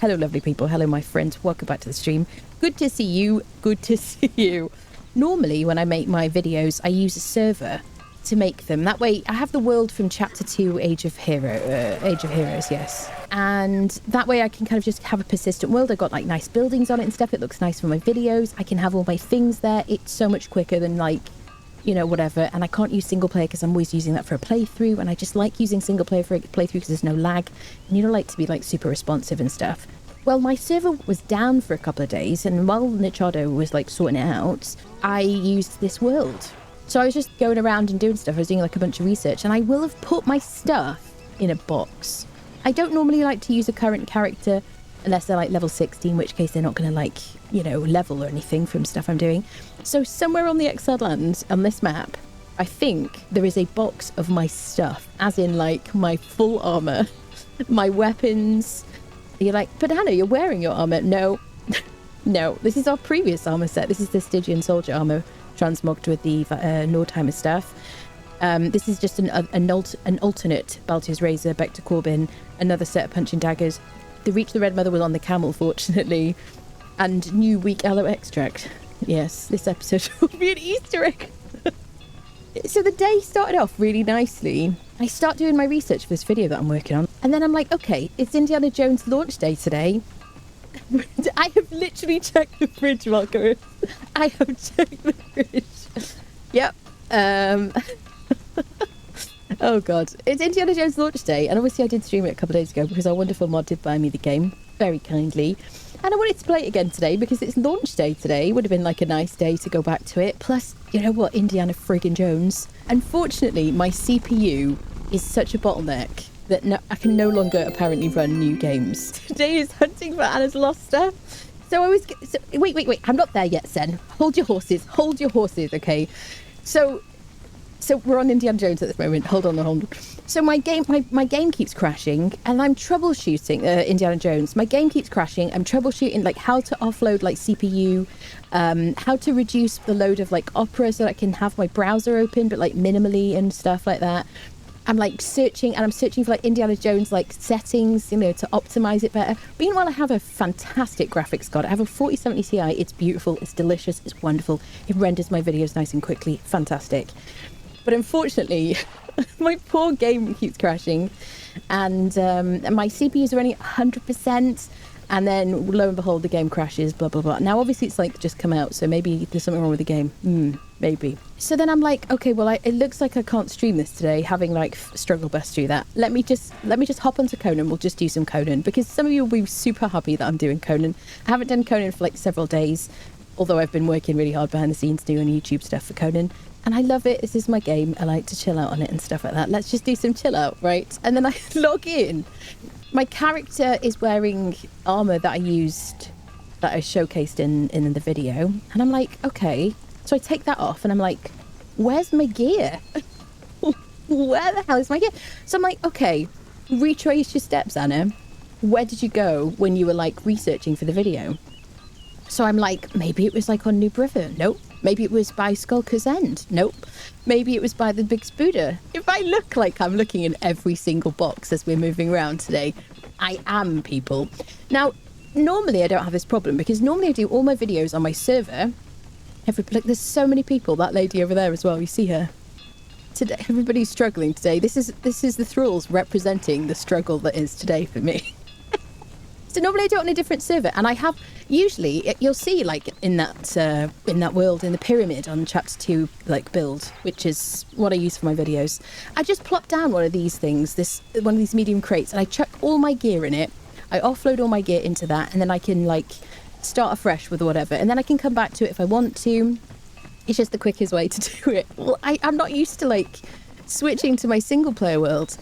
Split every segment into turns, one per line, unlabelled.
Hello, lovely people. Hello, my friends. Welcome back to the stream. Good to see you. Good to see you. Normally, when I make my videos, I use a server to make them. That way, I have the world from Chapter 2, Age of Heroes, yes. And that way I can kind of just have a persistent world. I've got like nice buildings on it and stuff. It looks nice for my videos. I can have all my things there. It's so much quicker than like, you know, whatever. And I can't use single player because I'm always using that for a playthrough. And I just like using single player for a playthrough because there's no lag. And you don't like to be like super responsive and stuff. Well, my server was down for a couple of days. And while Nichado was like sorting it out, I used this world. So I was just going around and doing stuff. I was doing like a bunch of research. And I will have put my stuff in a box. I don't normally like to use a current character unless they're like level 60, in which case they're not going to like, you know, level or anything from stuff I'm doing. So somewhere on the Exiled Lands on this map, I think there is a box of my stuff, as in like my full armor, my weapons. You're like, but Hannah, you're wearing your armor. No, no, this is our previous armor set. This is the Stygian soldier armor transmogged with the Nordheimer stuff. This is just an alternate Baltier's Razor, Bector Corbin, another set of punching daggers. The Reach the Red Mother was on the camel, fortunately, and new weak aloe extract. Yes, this episode will be an Easter egg. So the day started off really nicely. I start doing my research for this video that I'm working on, and then I'm like, okay, it's Indiana Jones launch day today. I have literally checked the fridge, Margaret. I have checked the fridge. Yep. Oh god, it's Indiana Jones launch day, and obviously I did stream it a couple of days ago because our wonderful mod did buy me the game very kindly, and I wanted to play it again today because it's launch day today. Would have been like a nice day to go back to it. Plus, you know what, Indiana friggin' Jones. Unfortunately, my CPU is such a bottleneck that I can no longer apparently run new games. Today is hunting for Anna's lost stuff. So I was wait, I'm not there yet, Sen. Hold your horses, okay? So we're on Indiana Jones at this moment. Hold on. So my game keeps crashing, and I'm troubleshooting Indiana Jones. My game keeps crashing. I'm troubleshooting like how to offload like CPU, how to reduce the load of like Opera so that I can have my browser open, but like minimally and stuff like that. I'm like searching for like Indiana Jones like settings, you know, to optimize it better. But meanwhile, I have a fantastic graphics card. I have a 4070 Ti. It's beautiful. It's delicious. It's wonderful. It renders my videos nice and quickly. Fantastic. But unfortunately, my poor game keeps crashing, and my CPUs are only 100%, and then lo and behold, the game crashes, blah, blah, blah. Now, obviously, it's like just come out, so maybe there's something wrong with the game. Maybe. So then I'm like, okay, well, it looks like I can't stream this today, having like struggle best through that. Let me just hop onto Conan. We'll just do some Conan, because some of you will be super happy that I'm doing Conan. I haven't done Conan for like several days, although I've been working really hard behind the scenes doing YouTube stuff for Conan. And I love it. This is my game. I like to chill out on it and stuff like that. Let's just do some chill out, right? And then I log in. My character is wearing armor that I used, that I showcased in the video. And I'm like, okay. So I take that off and I'm like, where's my gear? Where the hell is my gear? So I'm like, okay, retrace your steps, Anna. Where did you go when you were like researching for the video? So I'm like, maybe it was like on New River. Nope. Maybe it was by Skulker's End. Nope. Maybe it was by the Big Spooder. If I look like I'm looking in every single box as we're moving around today, I am, people. Now, normally I don't have this problem because normally I do all my videos on my server. There's so many people. That lady over there as well. You see her? Today, everybody's struggling today. This is the Thralls representing the struggle that is today for me. So normally I do it on a different server, and I have usually you'll see like in that world in the pyramid on chapter 2 like build, which is what I use for my videos. I just plop down one of these things, one of these medium crates, and I chuck all my gear in it. I offload all my gear into that, and then I can like start afresh with whatever, and then I can come back to it if I want to. It's just the quickest way to do it. Well, I'm not used to like switching to my single player world.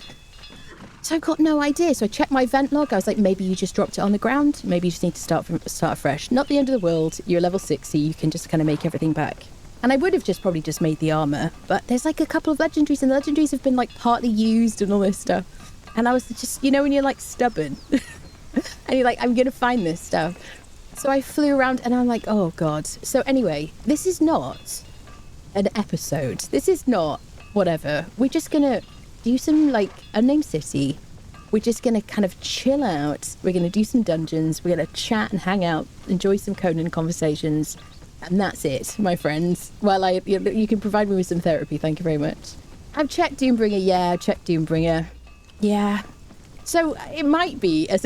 So I got no idea. So I checked my event log. I was like, maybe you just dropped it on the ground. Maybe you just need to start afresh. Not the end of the world. You're level 60. You can just kind of make everything back. And I would have probably just made the armor. But there's like a couple of legendaries, and the legendaries have been like partly used and all this stuff. And I was just, you know, when you're like stubborn and you're like, I'm going to find this stuff. So I flew around and I'm like, oh God. So anyway, this is not an episode. This is not whatever. We're just going to do some like Unnamed City, we're just going to kind of chill out. We're going to do some dungeons. We're going to chat and hang out, enjoy some Conan conversations. And that's it, my friends. Well, you can provide me with some therapy. Thank you very much. I've checked Doombringer. Yeah, I've checked Doombringer. Yeah. So it might be, as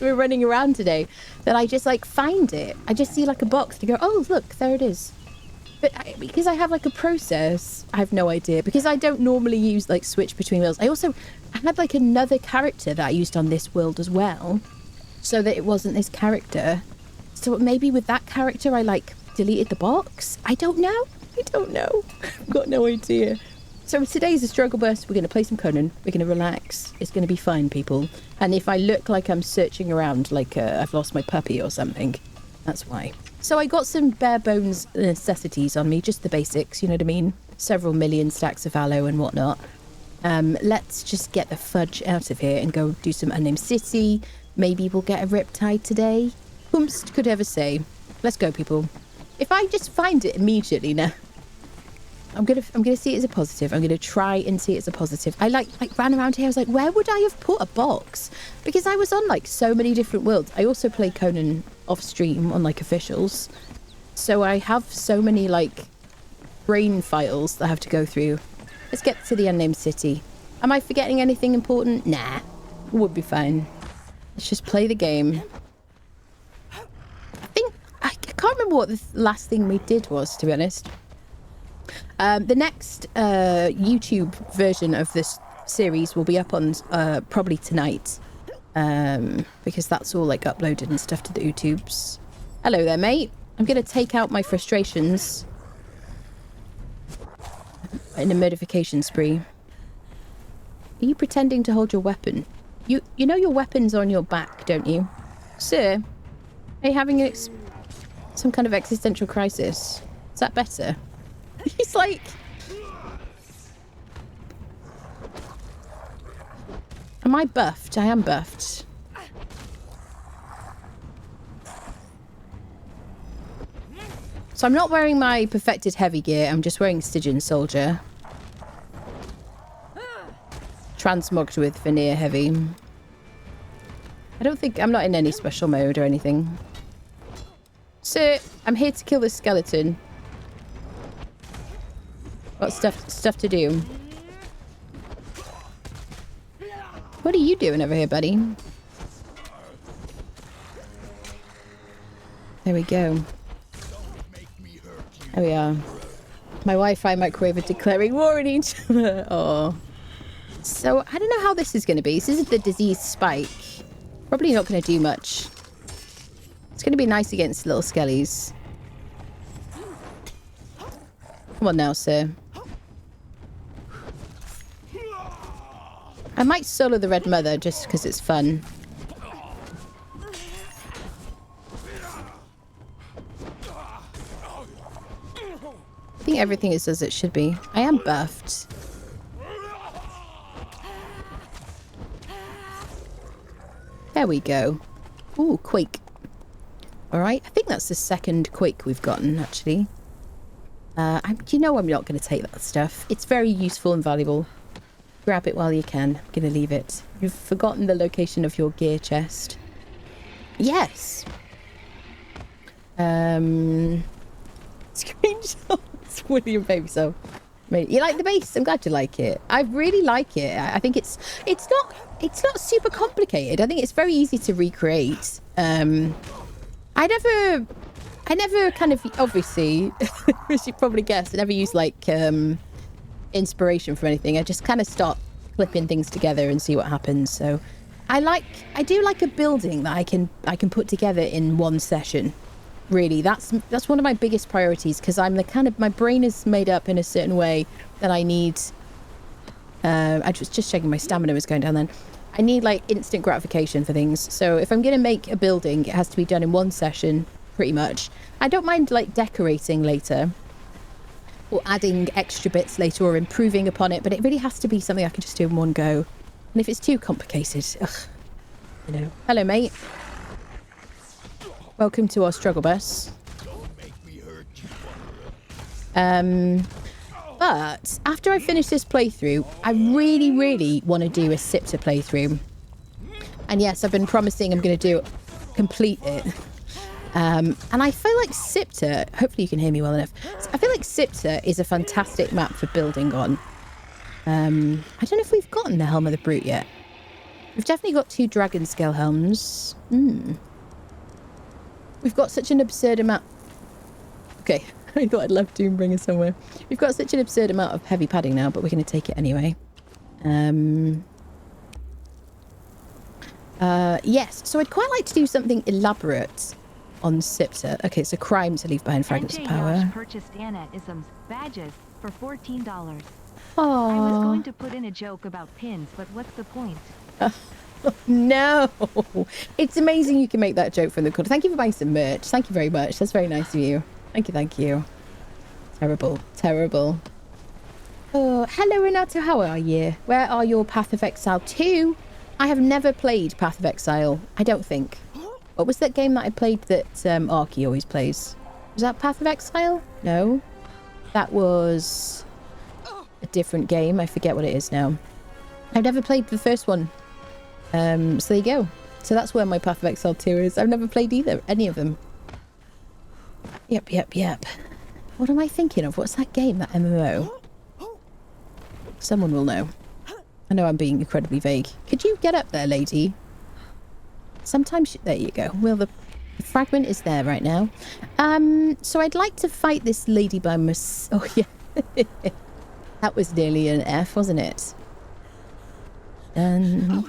we're running around today, that I just, like, find it. I just see, like, a box to go, oh, look, there it is. But because I have, like, a process, I have no idea. Because I don't normally use, like, switch between worlds. I had, like, another character that I used on this world as well. So that it wasn't this character. So maybe with that character, I, like, deleted the box? I don't know. I've got no idea. So today's a struggle burst. We're going to play some Conan. We're going to relax. It's going to be fine, people. And if I look like I'm searching around, like I've lost my puppy or something, that's why. So I got some bare bones necessities on me, just the basics, you know what I mean? Several million stacks of aloe and whatnot. Let's just get the fudge out of here and go do some Unnamed City. Maybe we'll get a riptide today. Whomst could ever say. Let's go, people. If I just find it immediately now, I'm gonna see it as a positive. I'm gonna try and see it as a positive. I like ran around here. I was like, where would I have put a box? Because I was on like so many different worlds. I also play Conan off stream on like officials, so I have so many like brain files that I have to go through. Let's get to the Unnamed City. Am I forgetting anything important? Nah, we'll be fine. Let's just play the game. I can't remember what the last thing we did was, to be honest. The next YouTube version of this series will be up on probably tonight, because that's all like uploaded and stuff to the YouTubes. Hello there, mate. I'm going to take out my frustrations in a modification spree. Are you pretending to hold your weapon? You know your weapon's on your back, don't you? Sir, are you having some kind of existential crisis? Is that better? He's like... Am I buffed? I am buffed. So I'm not wearing my perfected heavy gear. I'm just wearing Stygian Soldier. Transmogged with veneer heavy. I don't think... I'm not in any special mode or anything. Sir, I'm here to kill this skeleton. Got stuff to do. What are you doing over here, buddy? There we go. There we are. My Wi-Fi microwave are declaring war on each other. Oh. So, I don't know how this is going to be. This is the disease spike. Probably not going to do much. It's going to be nice against little skellies. Come on now, sir. I might solo the Red Mother just because it's fun. I think everything is as it should be. I am buffed. There we go. Ooh, Quake. Alright, I think that's the second Quake we've gotten, actually. You know I'm not going to take that stuff. It's very useful and valuable. Grab it while you can. I'm going to leave it. You've forgotten the location of your gear chest. Yes! Screenshots. William Baby so. You like the base? I'm glad you like it. I really like it. I think it's not super complicated. I think it's very easy to recreate. I never kind of, obviously, as you probably guessed, I never use like inspiration from anything. I just kind of start clipping things together and see what happens. So I do like a building that I can put together in one session. Really, that's one of my biggest priorities, because I'm the kind of, my brain is made up in a certain way that I need. I was just checking my stamina was going down then. I need like instant gratification for things. So if I'm going to make a building, it has to be done in one session, pretty much. I don't mind like decorating later or adding extra bits later or improving upon it, but it really has to be something I can just do in one go. And if it's too complicated, you know. Hello, mate. Welcome to our struggle bus. But after I finish this playthrough, I really, really want to do a Sipter playthrough. And yes, I've been promising I'm going to complete it. And I feel like Sipta, hopefully you can hear me well enough. I feel like Sipta is a fantastic map for building on. I don't know if we've gotten the Helm of the Brute yet. We've definitely got 2 dragon scale helms. We've got such an absurd amount. Okay, I thought I'd left Doombringer somewhere. We've got such an absurd amount of heavy padding now, but we're going to take it anyway. Yes, so I'd quite like to do something elaborate on Sipta. Okay, it's a crime to leave behind fragments of power.
Purchased Anna-isms badges for $14.
Aww.
I was going to put in a joke about pins, but what's the point?
No, it's amazing you can make that joke from the corner. Thank you for buying some merch. Thank you very much. That's very nice of you. Thank you. Terrible. Oh, hello Renato, how are you? Where are your Path of Exile 2? I have never played Path of Exile, I don't think. What was that game that I played that Arky always plays? Was that Path of Exile? No. That was a different game. I forget what it is now. I've never played the first one. So there you go. So that's where my Path of Exile 2 is. I've never played any of them. Yep. What am I thinking of? What's that game, that MMO? Someone will know. I know I'm being incredibly vague. Could you get up there, lady? Sometimes... There you go. Well, the fragment is there right now. So I'd like to fight this lady by myself. Oh, yeah. That was nearly an F, wasn't it? Dun.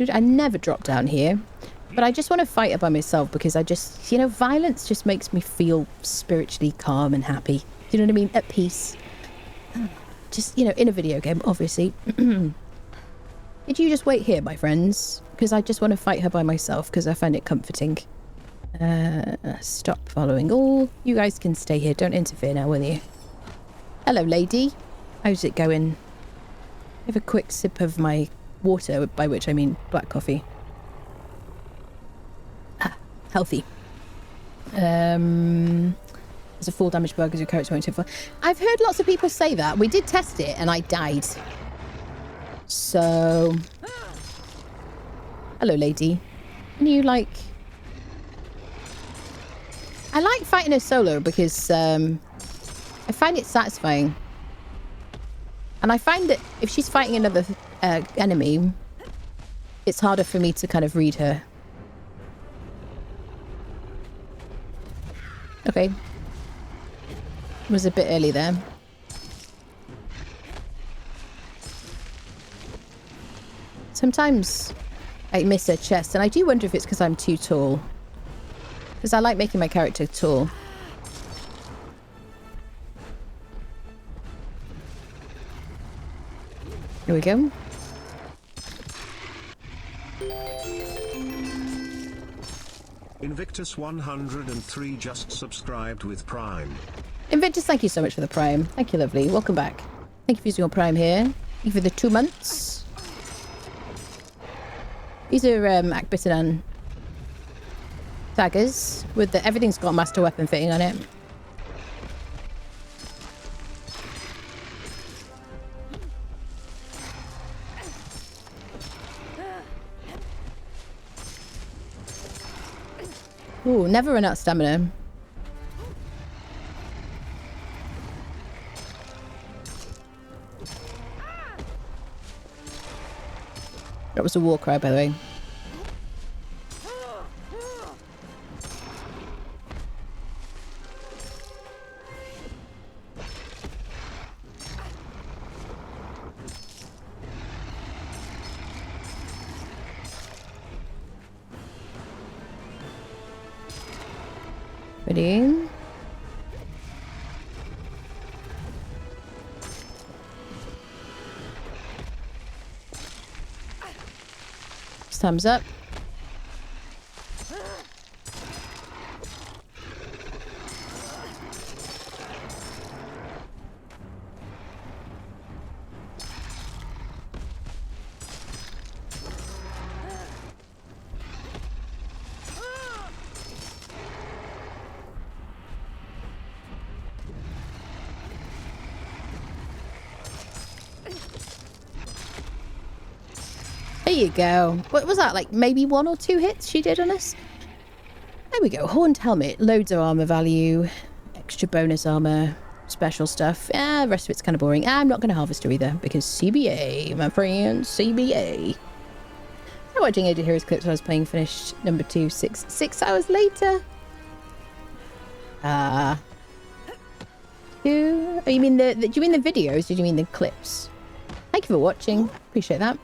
I never drop down here. But I just want to fight her by myself because I just... You know, violence just makes me feel spiritually calm and happy. Do you know what I mean? At peace. Just, you know, in a video game, obviously. Did you just wait here, my friends? Because I just want to fight her by myself because I find it comforting. Stop following all. You guys can stay here. Don't interfere now, will you? Hello, lady. How's it going? Have a quick sip of my water, by which I mean black coffee. Healthy. There's a full damage bug as your character won't hit for. I've heard lots of people say that. We did test it and I died. So... Hello, lady. Can you, like... I like fighting her solo because I find it satisfying. And I find that if she's fighting another enemy, it's harder for me to kind of read her. Okay. Was a bit early there. Sometimes I miss her chest, and I do wonder if it's because I'm too tall. Because I like making my character tall. Here we go.
Invictus 103 just subscribed with Prime.
Invictus, thank you so much for the Prime. Thank you, lovely. Welcome back. Thank you for using your Prime here. Thank you for the 2 months. These are Akbitanan daggers with the everything's got master weapon fitting on it. Ooh, never run out of stamina. That was a war cry, by the way. Ready? Thumbs up. There you go. What was that, like maybe 1 or 2 hits she did on us? There we go. Horned helmet, loads of armor value, extra bonus armor, special stuff. The rest of it's kind of boring. I'm not going to harvest her either because CBA, my friend, CBA. I'm watching Age of Heroes clips when I was playing, finished number 2 6 hours later. Oh, you mean do you mean the videos? Did you mean the clips? Thank you for watching. Appreciate that.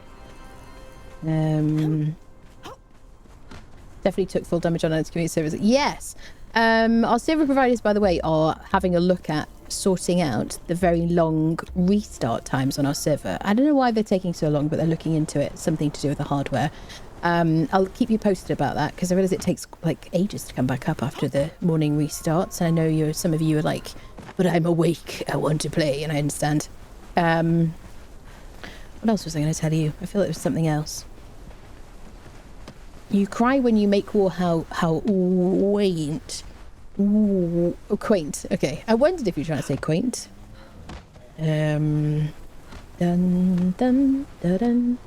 Definitely took full damage on its community servers. Yes. Our server providers, by the way, are having a look at sorting out the very long restart times on our server. I don't know why they're taking so long, but they're looking into it. Something to do with the hardware. I'll keep you posted about that because I realize it takes like ages to come back up after the morning restarts. And I know some of you are like, but I'm awake. I want to play, and I understand. What else was I going to tell you? I feel like it was something else. You cry when you make war. How quaint. Ooh, quaint. Okay. I wondered if you were trying to say quaint. Dun dun dun dun.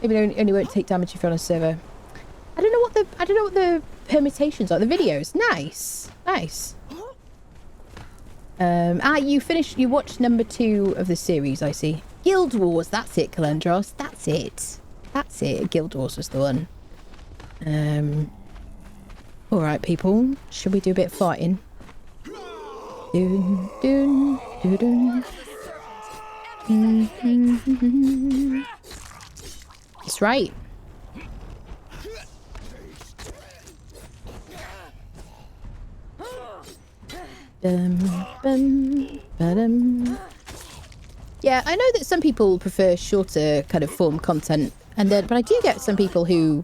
Maybe it only won't take damage if you're on a server. I don't know what the permutations are. The videos. Nice. You watched number 2 of the series, I see. Guild Wars, that's it, Calandros. That's it. Guild Wars was the one. Alright, people. Should we do a bit of fighting? Dun, dun, dun, dun. That's right. Yeah, I know that some people prefer shorter kind of form content, but I do get some people who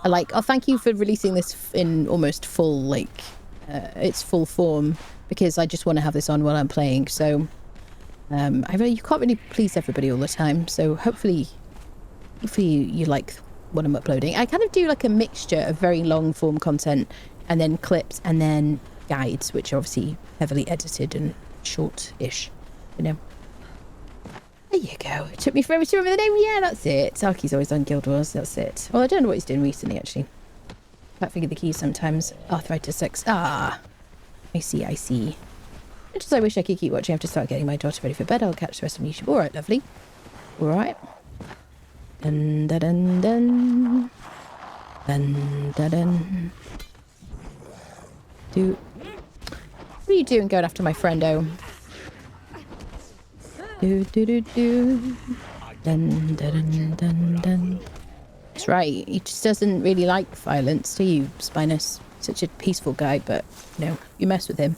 are like, "Oh, thank you for releasing this in almost full, like, its full form, because I just want to have this on while I'm playing." So, you can't really please everybody all the time. So hopefully you like what I'm uploading. I kind of do like a mixture of very long form content and then clips and then guides, which are obviously heavily edited and short-ish, you know. There you go. It took me forever to remember the name. Yeah, that's it. Saki's always on Guild Wars. That's it. Well, I don't know what he's doing recently, actually. Can't figure the keys sometimes. Arthritis 6. I see. Just I wish I could keep watching. I have to start getting my daughter ready for bed. I'll catch the rest on YouTube. All right, lovely. All right. Dun dun dun dun. Dun dun dun. What are you doing going after my friendo? Do do do do. Dun dun dun dun. That's right. He just doesn't really like violence, do you, Spinus? Such a peaceful guy, but you mess with him.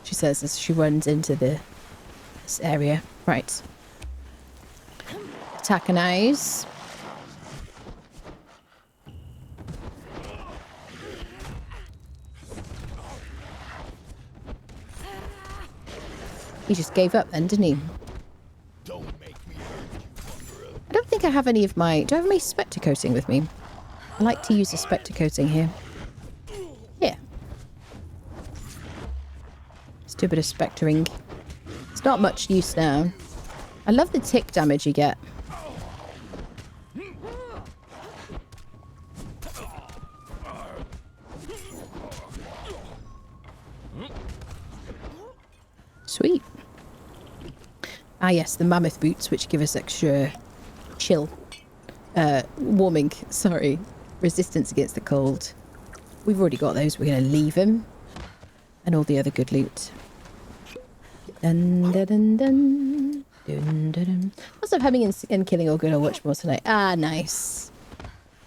She says as she runs into this area. Right. Attack and eyes. He just gave up then, didn't he? I don't think I have any of my... Do I have my spectre coating with me? I like to use the spectre coating here. Yeah. Let's do a bit of spectering. It's not much use now. I love the tick damage you get. Sweet. Ah, yes, the mammoth boots, which give us extra chill. Warming, sorry. Resistance against the cold. We've already got those. We're going to leave them. And all the other good loot. Dun, dun, dun, dun. Dun, dun, dun. Lots of humming and killing all good. I'll watch more tonight. Ah, nice.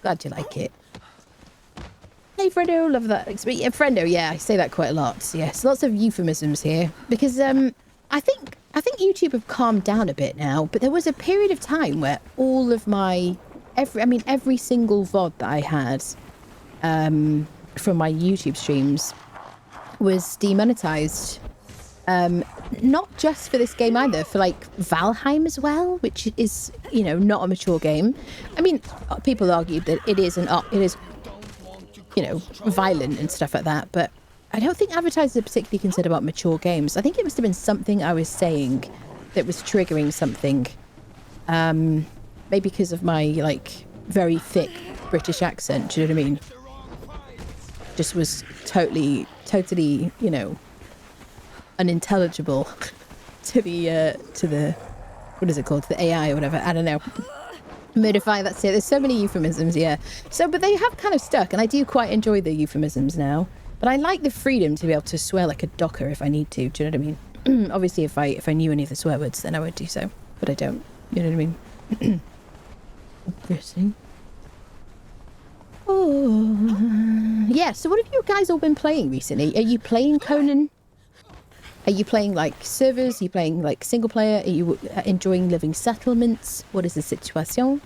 Glad you like it. Hey, Frendo, love that. Yeah, Frendo, yeah, I say that quite a lot. Yes, lots of euphemisms here. Because I think YouTube have calmed down a bit now, but there was a period of time where all of my... every single VOD that I had from my YouTube streams was demonetized. Not just for this game either, for like Valheim as well, which is, not a mature game. I mean, people argue that it is violent and stuff like that, but I don't think advertisers are particularly concerned about mature games. I think it must have been something I was saying that was triggering something. Maybe because of my, very thick British accent. Do you know what I mean? Just was totally, you know, unintelligible to the what is it called? To the AI or whatever. I don't know. Modify, that's it. There's so many euphemisms, yeah. So, but they have kind of stuck, and I do quite enjoy the euphemisms now. But I like the freedom to be able to swear like a docker if I need to. Do you know what I mean? Obviously, if I knew any of the swear words, then I would do so. But I don't. You know what I mean? Interesting. Oh, yeah. So, what have you guys all been playing recently? Are you playing Conan? Are you playing like servers? Are you playing like single player? Are you enjoying living settlements? What is the situation?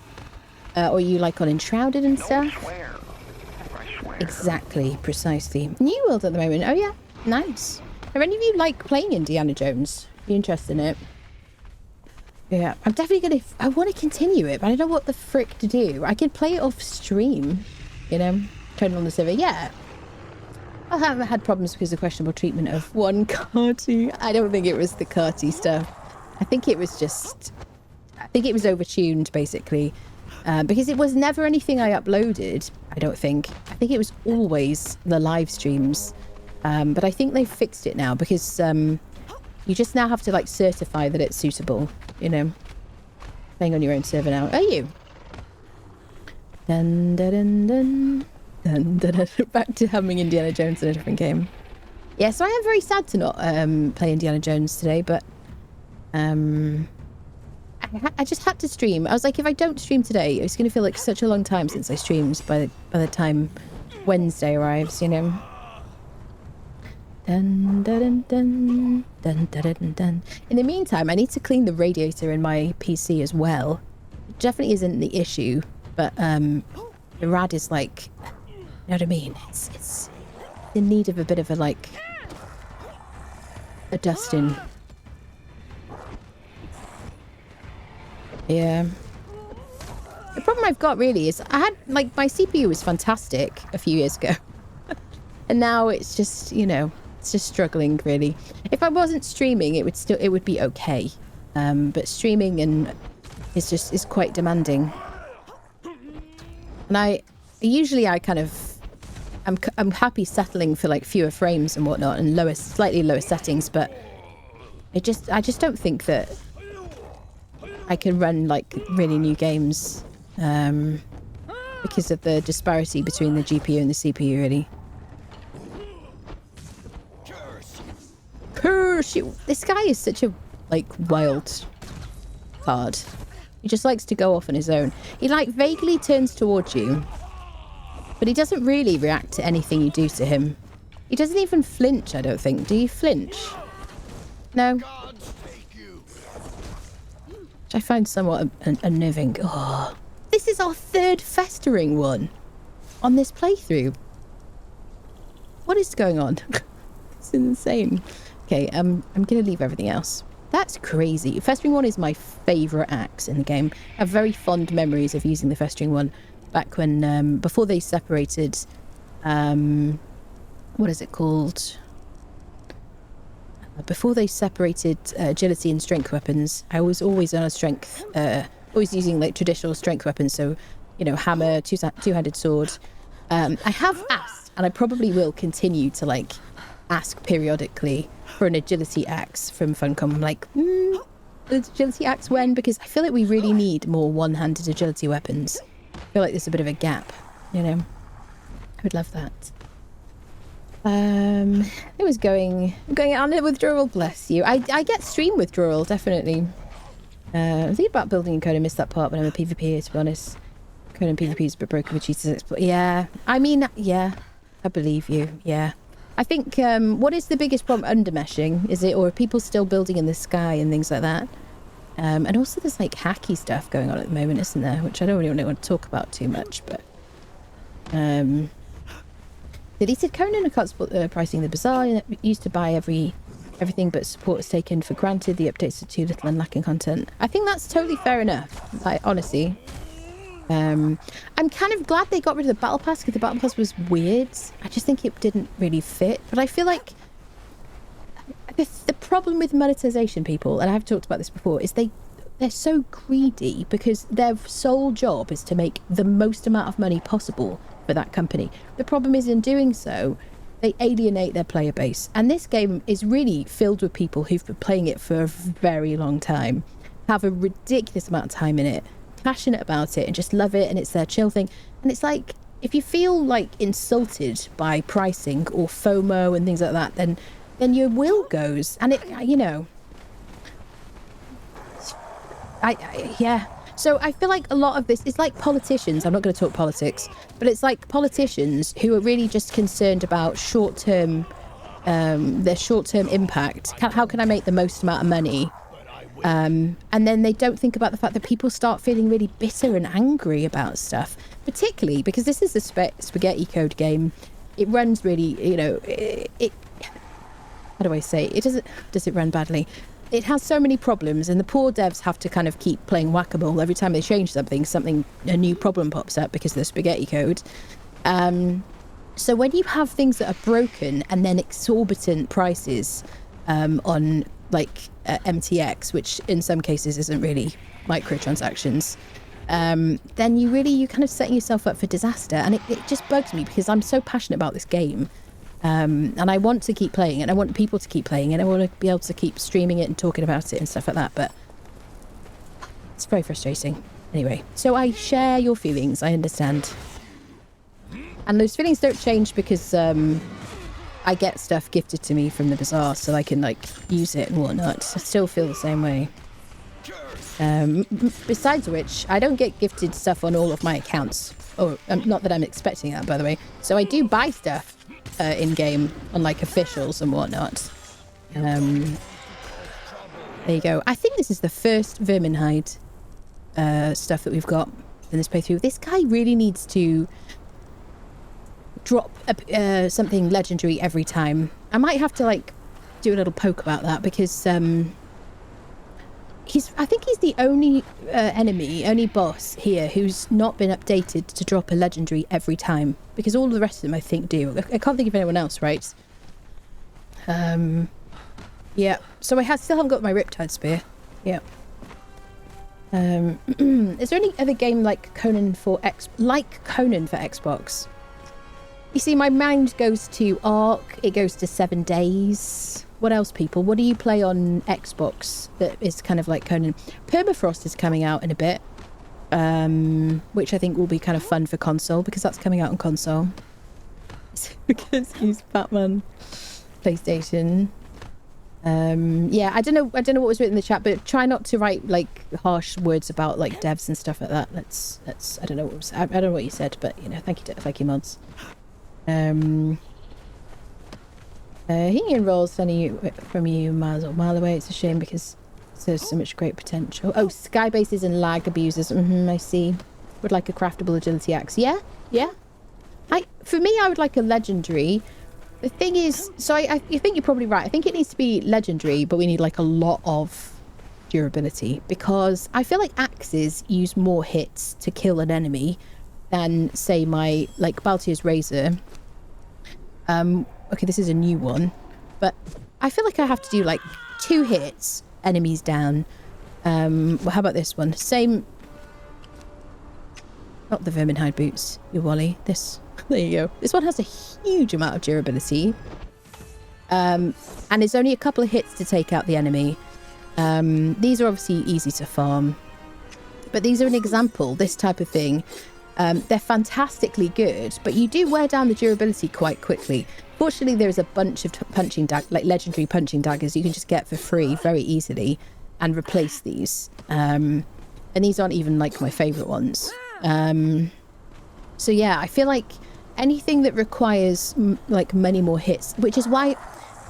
Or are you like on Enshrouded and stuff? Exactly, precisely. New World at the moment. Oh yeah, nice. Are any of you like playing Indiana Jones? Are you interested in it? Yeah, I'm definitely I want to continue it, but I don't know what the frick to do. I could play it off stream, you know, turn on the server. Yeah. I haven't had problems because of questionable treatment of one carty. I don't think it was the carty stuff. I think it was overtuned, basically. Because it was never anything I uploaded, I don't think. I think it was always the live streams. But I think they fixed it now because you just now have to like certify that it's suitable, you know. Playing on your own server now. Are you? Dun dun dun dun. Dun, dun, dun. Back to humming Indiana Jones in a different game. Yeah, so I am very sad to not play Indiana Jones today, but I just had to stream. I was like, if I don't stream today, it's going to feel like such a long time since I streamed by the time Wednesday arrives, you know. Dun, dun, dun, dun, dun, dun, dun, dun. In the meantime, I need to clean the radiator in my PC as well. It definitely isn't the issue, but the rad is like... You know what I mean? It's in need of a bit of a, like, a dusting. Yeah. The problem I've got, really, is I had, like, my CPU was fantastic a few years ago. And now it's just, you know, it's just struggling, really. If I wasn't streaming, it would be okay. But streaming is quite demanding. And I kind of... I'm happy settling for like fewer frames and whatnot and slightly lower settings, but I just don't think that I can run like really new games because of the disparity between the GPU and the CPU, really. Purge! This guy is such a like wild card. He just likes to go off on his own. He like vaguely turns towards you. But he doesn't really react to anything you do to him. He doesn't even flinch, I don't think. Do you flinch? No? Which I find somewhat unnerving. Oh, this is our third festering one on this playthrough. What is going on? It's insane. Okay, I'm going to leave everything else. That's crazy. Festering one is my favourite axe in the game. I have very fond memories of using the festering one. Back when, before they separated, what is it called? Before they separated agility and strength weapons, I was always on a strength, always using like traditional strength weapons. So, you know, hammer, two-handed sword. I have asked, and I probably will continue to like ask periodically for an agility axe from Funcom. I'm like, agility axe when? Because I feel like we really need more one-handed agility weapons. I feel like there's a bit of a gap, you know. I would love that. It was going on a withdrawal, bless you. I get stream withdrawal, definitely. I was thinking about building in Conan, missed that part when I'm a PvP, to be honest. Conan PvP is a bit broken with cheaters. But yeah, I mean, yeah, I believe you, yeah. I think, what is the biggest problem? Undermeshing, is it? Or are people still building in the sky and things like that? And also there's like hacky stuff going on at the moment, isn't there? Which I don't really want to talk about too much, but... Deleted Conan, I can't support pricing the bazaar. It used to buy everything but support is taken for granted. The updates are too little and lacking content. I think that's totally fair enough, like, honestly. I'm kind of glad they got rid of the battle pass because the battle pass was weird. I just think it didn't really fit. But I feel like the problem with monetization, people, and I've talked about this before, is they they're so greedy because their sole job is to make the most amount of money possible for that company. The problem is, in doing so, they alienate their player base. And this game is really filled with people who've been playing it for a very long time, have a ridiculous amount of time in it, passionate about it, and just love it, and it's their chill thing. And it's like, if you feel like insulted by pricing or FOMO and things like that, then your will goes. And it, you know, yeah. So I feel like a lot of this is like politicians. I'm not going to talk politics, but it's like politicians who are really just concerned about short-term, their short-term impact. How can I make the most amount of money? And then they don't think about the fact that people start feeling really bitter and angry about stuff, particularly because this is a spaghetti code game. It runs really, you know, it how do I say? Does it run badly? It has so many problems, and the poor devs have to kind of keep playing whack-a-mole. Every time they change a new problem pops up because of the spaghetti code. So when you have things that are broken and then exorbitant prices on like MTX, which in some cases isn't really microtransactions, then you kind of setting yourself up for disaster. And it just bugs me because I'm so passionate about this game. And I want to keep playing it, and I want people to keep playing it, and I want to be able to keep streaming it and talking about it and stuff like that, but it's very frustrating. Anyway, so I share your feelings, I understand. And those feelings don't change because I get stuff gifted to me from the bazaar so I can like use it and whatnot. I still feel the same way. Besides which, I don't get gifted stuff on all of my accounts. Oh, not that I'm expecting that, by the way. So I do buy stuff in-game on like officials and whatnot. There you go. I think this is the first Verminhide stuff that we've got in this playthrough. This guy really needs to drop something legendary every time. I might have to like do a little poke about that because I think he's the only only boss here who's not been updated to drop a legendary every time, because all the rest of them I think do. I can't think of anyone else, right? Yeah. So I still haven't got my Riptide Spear. Yeah. Is there any other game like Conan for Xbox? You see, my mind goes to Ark. It goes to 7 Days. What else, people? What do you play on Xbox that is kind of like Conan? Permafrost is coming out in a bit, which I think will be kind of fun for console, because that's coming out on console. Because he's Batman. PlayStation. Yeah, I don't know what was written in the chat, but try not to write like harsh words about like devs and stuff like that. Let's I don't know what was, I don't know what you said, but you know, thank you mods. He enrolls from you miles or mile away. It's a shame because there's so much great potential. Oh, sky bases and lag abusers. I see. Would like a craftable agility axe. Yeah. For me, I would like a legendary. The thing is, so I think you're probably right. I think it needs to be legendary, but we need like a lot of durability, because I feel like axes use more hits to kill an enemy than say my like Baltier's Razor. Okay, this is a new one, but I feel like I have to do like 2 hits, enemies down. Well, how about this one? Same. Not the Verminhide boots, you Wally. This. There you go. This one has a huge amount of durability. And it's only a couple of hits to take out the enemy. These are obviously easy to farm. But these are an example, this type of thing. They're fantastically good, but you do wear down the durability quite quickly. Fortunately, there's a bunch of like legendary punching daggers you can just get for free very easily and replace these. And these aren't even like my favourite ones. So yeah, I feel like anything that requires like many more hits, which is why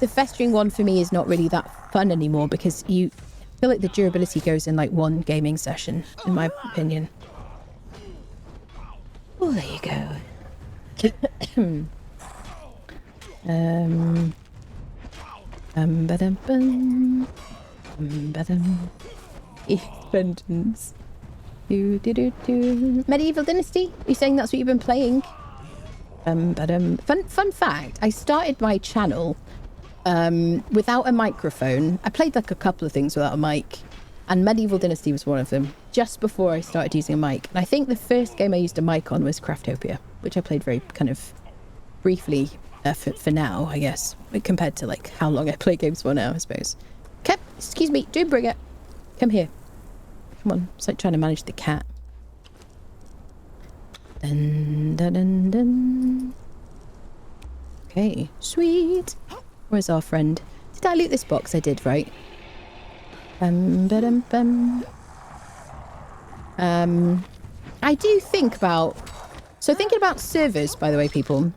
the festering one for me is not really that fun anymore, because you feel like the durability goes in like one gaming session, in my opinion. Oh, there you go. Vengeance. Medieval Dynasty? You're saying that's what you've been playing? Fun fact, I started my channel without a microphone. I played like a couple of things without a mic. And Medieval Dynasty was one of them, just before I started using a mic. And I think the first game I used a mic on was Craftopia, which I played very kind of briefly for now, I guess, compared to like how long I play games for now, I suppose. Okay, excuse me, do bring it. Come here. Come on, it's like trying to manage the cat. Dun, dun, dun, dun. Okay, sweet. Where's our friend? Did I loot this box? I did, right? Bum. I do think about... So thinking about servers, by the way, people.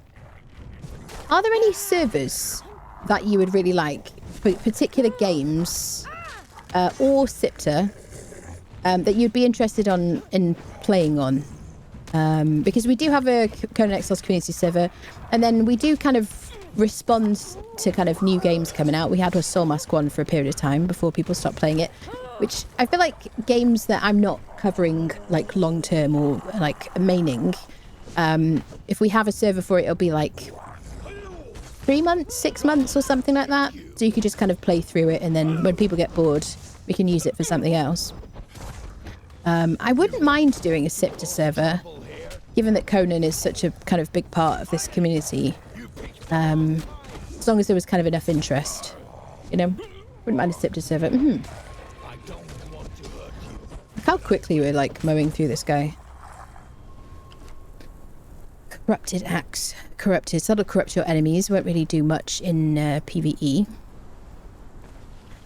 Are there any servers that you would really like? For particular games or Sipter that you'd be interested in playing on? Because we do have a Conan Exiles community server, and then we do kind of respond to kind of new games coming out. We had a Soul Mask one for a period of time before people stopped playing it, which I feel like games that I'm not covering like long term or like maining, if we have a server for it, it'll be like 3 months, 6 months or something like that. So you could just kind of play through it, and then when people get bored, we can use it for something else. I wouldn't mind doing a Sipter server, given that Conan is such a kind of big part of this community. As long as there was kind of enough interest, you know. Wouldn't mind a Sipter server. Look how quickly we're like mowing through this guy. Corrupted axe. Corrupted. So that'll corrupt your enemies. Won't really do much in PvE.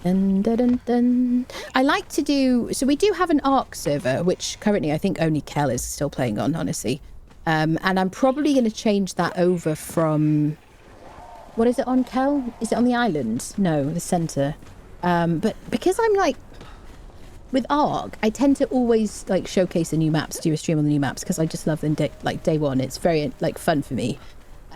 Dun, dun, dun, dun. I like to do... So we do have an Ark server, which currently I think only Kel is still playing on, honestly. And I'm probably going to change that over from... What is it on, Kel? Is it on the island? No, the centre. But because I'm like... With Ark, I tend to always like showcase the new maps, do a stream on the new maps, because I just love them day one. It's very like fun for me.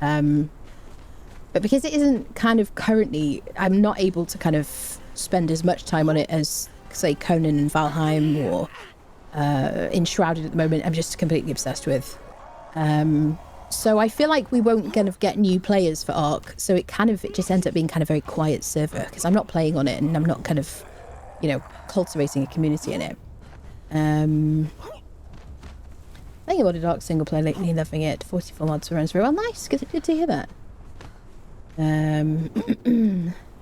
But because it isn't kind of currently... I'm not able to kind of spend as much time on it as, say, Conan and Valheim or Enshrouded at the moment. I'm just completely obsessed with. So I feel like we won't kind of get new players for Ark, so it just ends up being kind of very quiet server, because I'm not playing on it and I'm not kind of, you know, cultivating a community in it. Playing about a Dark single player lately, loving it. 44 mods runs very well. Nice, good to hear that.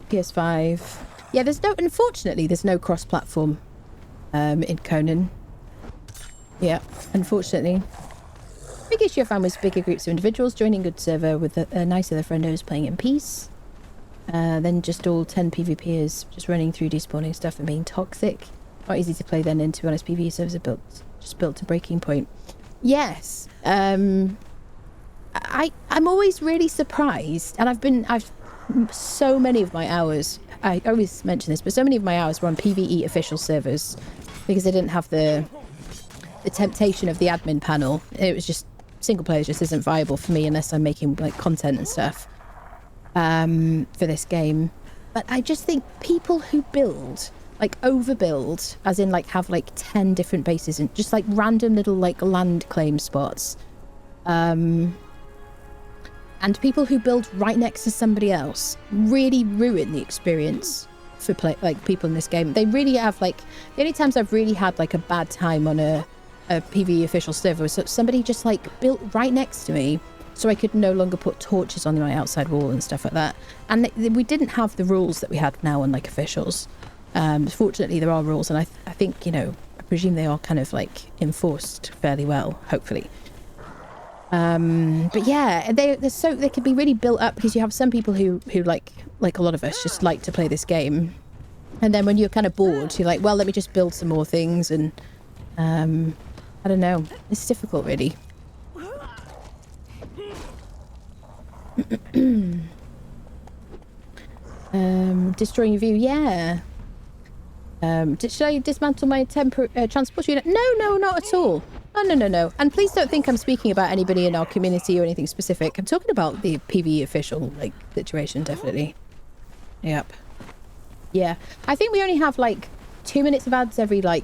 PS5. Yeah, unfortunately, there's no cross-platform in Conan. Yeah, unfortunately. Big issue I found was bigger groups of individuals joining good server with a nice other friendos playing in peace. Then just all 10 PvPers just running through despawning stuff and being toxic. Not easy to play then, and to be honest, PvE servers are built to breaking point. Yes. I'm always really surprised, and I've so many of my hours, I always mention this, but so many of my hours were on PvE official servers because I didn't have the temptation of the admin panel. It was just single player just isn't viable for me unless I'm making like content and stuff for this game. But I just think people who build, like overbuild, as in like have like 10 different bases and just like random little like land claim spots, and people who build right next to somebody else really ruin the experience for people in this game. They really have like, the only times I've really had like a bad time on a PvE official server was somebody just like built right next to me, so I could no longer put torches on my outside wall and stuff like that. And we didn't have the rules that we had now on like officials. Fortunately, there are rules, and I think, you know, I presume they are kind of like enforced fairly well, hopefully. But yeah, they can be really built up because you have some people who like a lot of us just like to play this game, and then when you're kind of bored, you're like, well, let me just build some more things, and I don't know, it's difficult really. Destroying your view, yeah. Should I dismantle my transport unit? No, not at all. Oh, no. And please don't think I'm speaking about anybody in our community or anything specific. I'm talking about the PvE official, like, situation, definitely. Yep. Yeah. I think we only have, like, 2 minutes of ads every, like,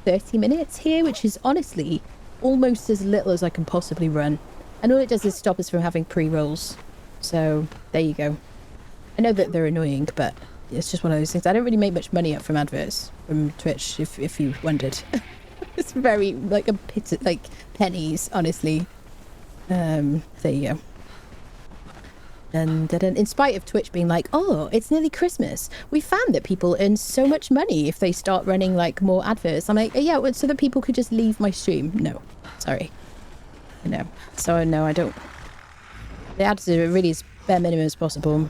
30 minutes here, which is honestly almost as little as I can possibly run. And all it does is stop us from having pre-rolls. So, there you go. I know that they're annoying, but it's just one of those things. I don't really make much money up from adverts from Twitch, if you wondered. It's very like a pit, like pennies, honestly. There you go. And in spite of Twitch being like, oh, it's nearly Christmas, we found that people earn so much money if they start running like more adverts. I'm like, yeah, well, so that people could just leave my stream. No, sorry. No. So no, I don't. The ads are really as bare minimum as possible.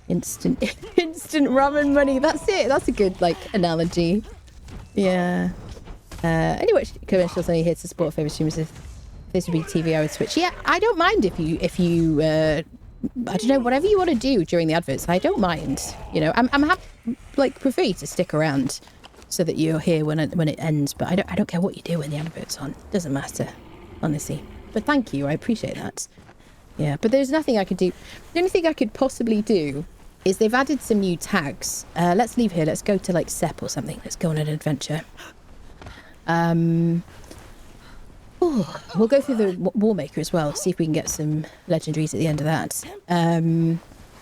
Instant ramen money. That's it. That's a good like analogy. Yeah. Anyway, commercials only here to support favorite streamers. If this would be TV, I would switch. Yeah, I don't mind if you I don't know, whatever you want to do during the adverts. I don't mind. You know, I'm happy, like, prefer you to stick around so that you're here when it ends. But I don't care what you do when the advert's on. Doesn't matter, honestly. But thank you. I appreciate that. Yeah, but there's nothing I could do. The only thing I could possibly do is they've added some new tags. Let's leave here. Let's go to like Sep or something. Let's go on an adventure. We'll go through the Warmaker as well. See if we can get some legendaries at the end of that. The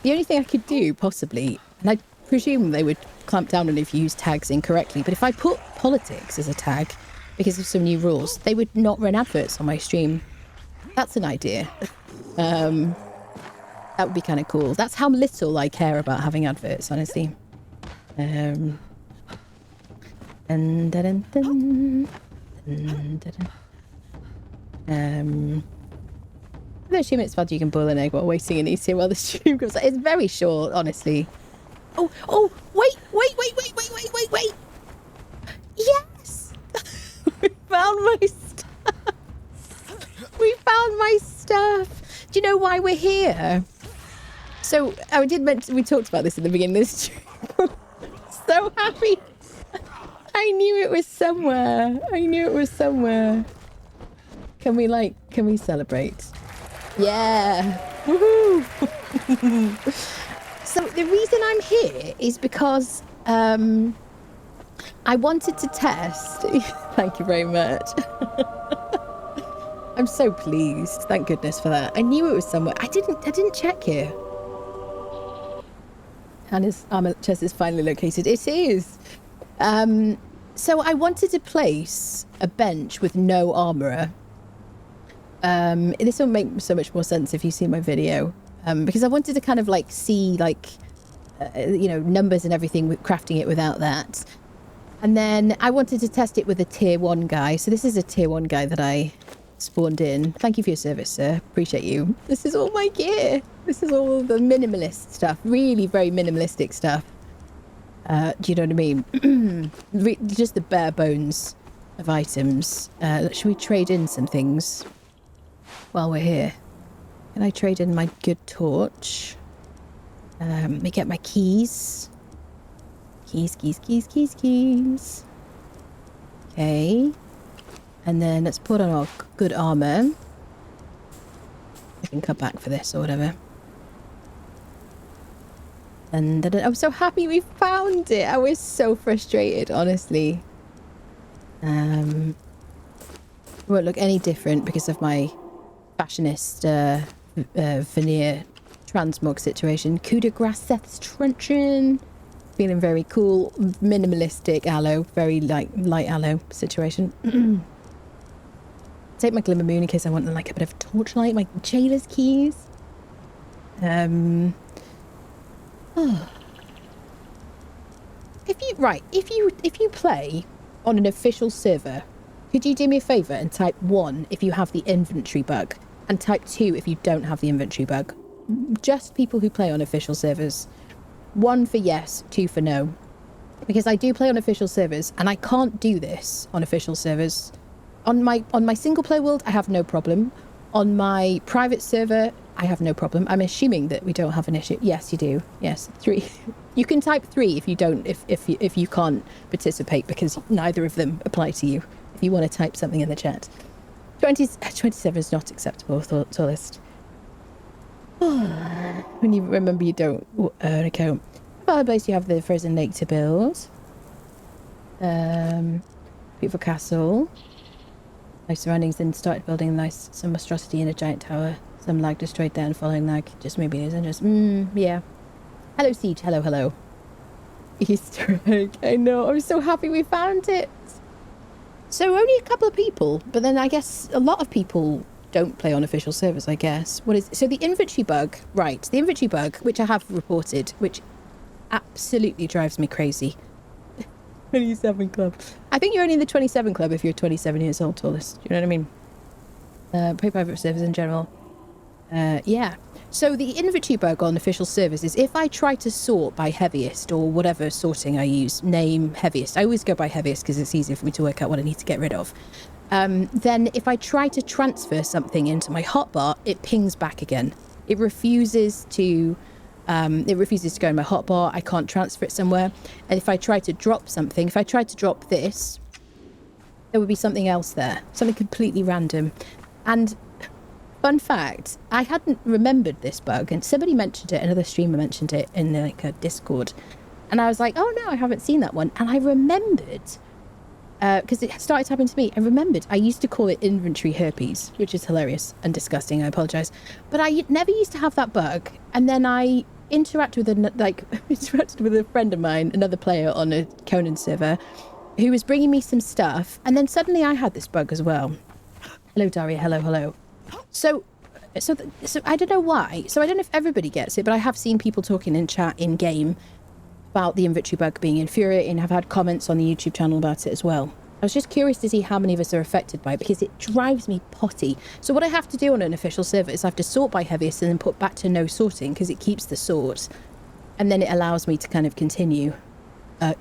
only thing I could do possibly, and I presume they would clamp down on if you use tags incorrectly, but if I put politics as a tag because of some new rules, they would not run adverts on my stream. That's an idea. That would be kind of cool. That's how little I care about having adverts, honestly. I'm assuming it's bad you can boil an egg while waiting and eating while the stream goes. It's very short, honestly. Oh, wait. Yes! We found my stuff. We found my stuff. Do you know why we're here? So, I did mention, we talked about this at the beginning of this stream. So happy. I knew it was somewhere. Can we celebrate? Yeah. Woohoo. So the reason I'm here is because I wanted to test. Thank you very much. I'm so pleased. Thank goodness for that. I knew it was somewhere. I didn't check here. Hannah's armor chest is finally located. It is. So I wanted to place a bench with no armorer. This will make so much more sense if you see my video. Because I wanted to kind of like see like, you know, numbers and everything with crafting it without that. And then I wanted to test it with a tier 1 guy. So this is a tier 1 guy that I spawned in. Thank you for your service, sir. Appreciate you. This is all my gear. This is all the minimalist stuff. Really very minimalistic stuff. Do you know what I mean? Just the bare bones of items. Should we trade in some things while we're here? Can I trade in my good torch? Let me get my keys. Keys. Okay. And then let's put on our good armor. I can come back for this or whatever. And I'm so happy we found it. I was so frustrated, honestly. It won't look any different because of my fashionist veneer transmog situation. Coup de grace Seth's truncheon. Feeling very cool. Minimalistic aloe. Very light aloe situation. Take my glimmer moon in case I want like a bit of torchlight. My jailer's keys. If you play on an official server, could you do me a favour and type 1 if you have the inventory bug and type 2 if you don't have the inventory bug? Just people who play on official servers. 1 for yes, 2 for no. Because I do play on official servers and I can't do this on official servers. On my single player world, I have no problem. On my private server, I have no problem. I'm assuming that we don't have an issue. Yes, you do. Yes, 3. You can type 3 if you don't, if you can't participate because neither of them apply to you. If you want to type something in the chat. 27 is not acceptable, tallest. When you remember you don't earn a count. Firebase, you have the frozen lake to build. Beautiful castle. Nice surroundings, then started building some monstrosity in a giant tower. Some lag destroyed there and following lag just maybe lose interest. Yeah. Hello, Siege. Hello, hello. Easter egg. I know. I'm so happy we found it. So only a couple of people, but then I guess a lot of people don't play on official servers, I guess. So the inventory bug, right. The inventory bug, which I have reported, which absolutely drives me crazy. 27 club. I think you're only in the 27 club if you're 27 years old, tallest. You know what I mean? Play private servers in general. Yeah. So the inventory bug on official servers is if I try to sort by heaviest or whatever sorting I use, name heaviest. I always go by heaviest because it's easier for me to work out what I need to get rid of. Then if I try to transfer something into my hotbar, it pings back again. It refuses to go in my hotbar. I can't transfer it somewhere. And if I try to drop something, if I tried to drop this, there would be something else there, something completely random. And fun fact, I hadn't remembered this bug, and somebody mentioned it, another streamer mentioned it in like a Discord, and I was like, oh no, I haven't seen that one. And I remembered, because it started happening to me, I used to call it inventory herpes, which is hilarious and disgusting, I apologise. But I never used to have that bug, and then I interacted with a friend of mine, another player on a Conan server, who was bringing me some stuff, and then suddenly I had this bug as well. Hello, Daria, hello, hello. So I don't know why. So I don't know if everybody gets it, but I have seen people talking in chat in game about the inventory bug being infuriating. I've had comments on the YouTube channel about it as well. I was just curious to see how many of us are affected by it because it drives me potty. So what I have to do on an official server is I have to sort by heaviest and then put back to no sorting because it keeps the sort. And then it allows me to kind of continue,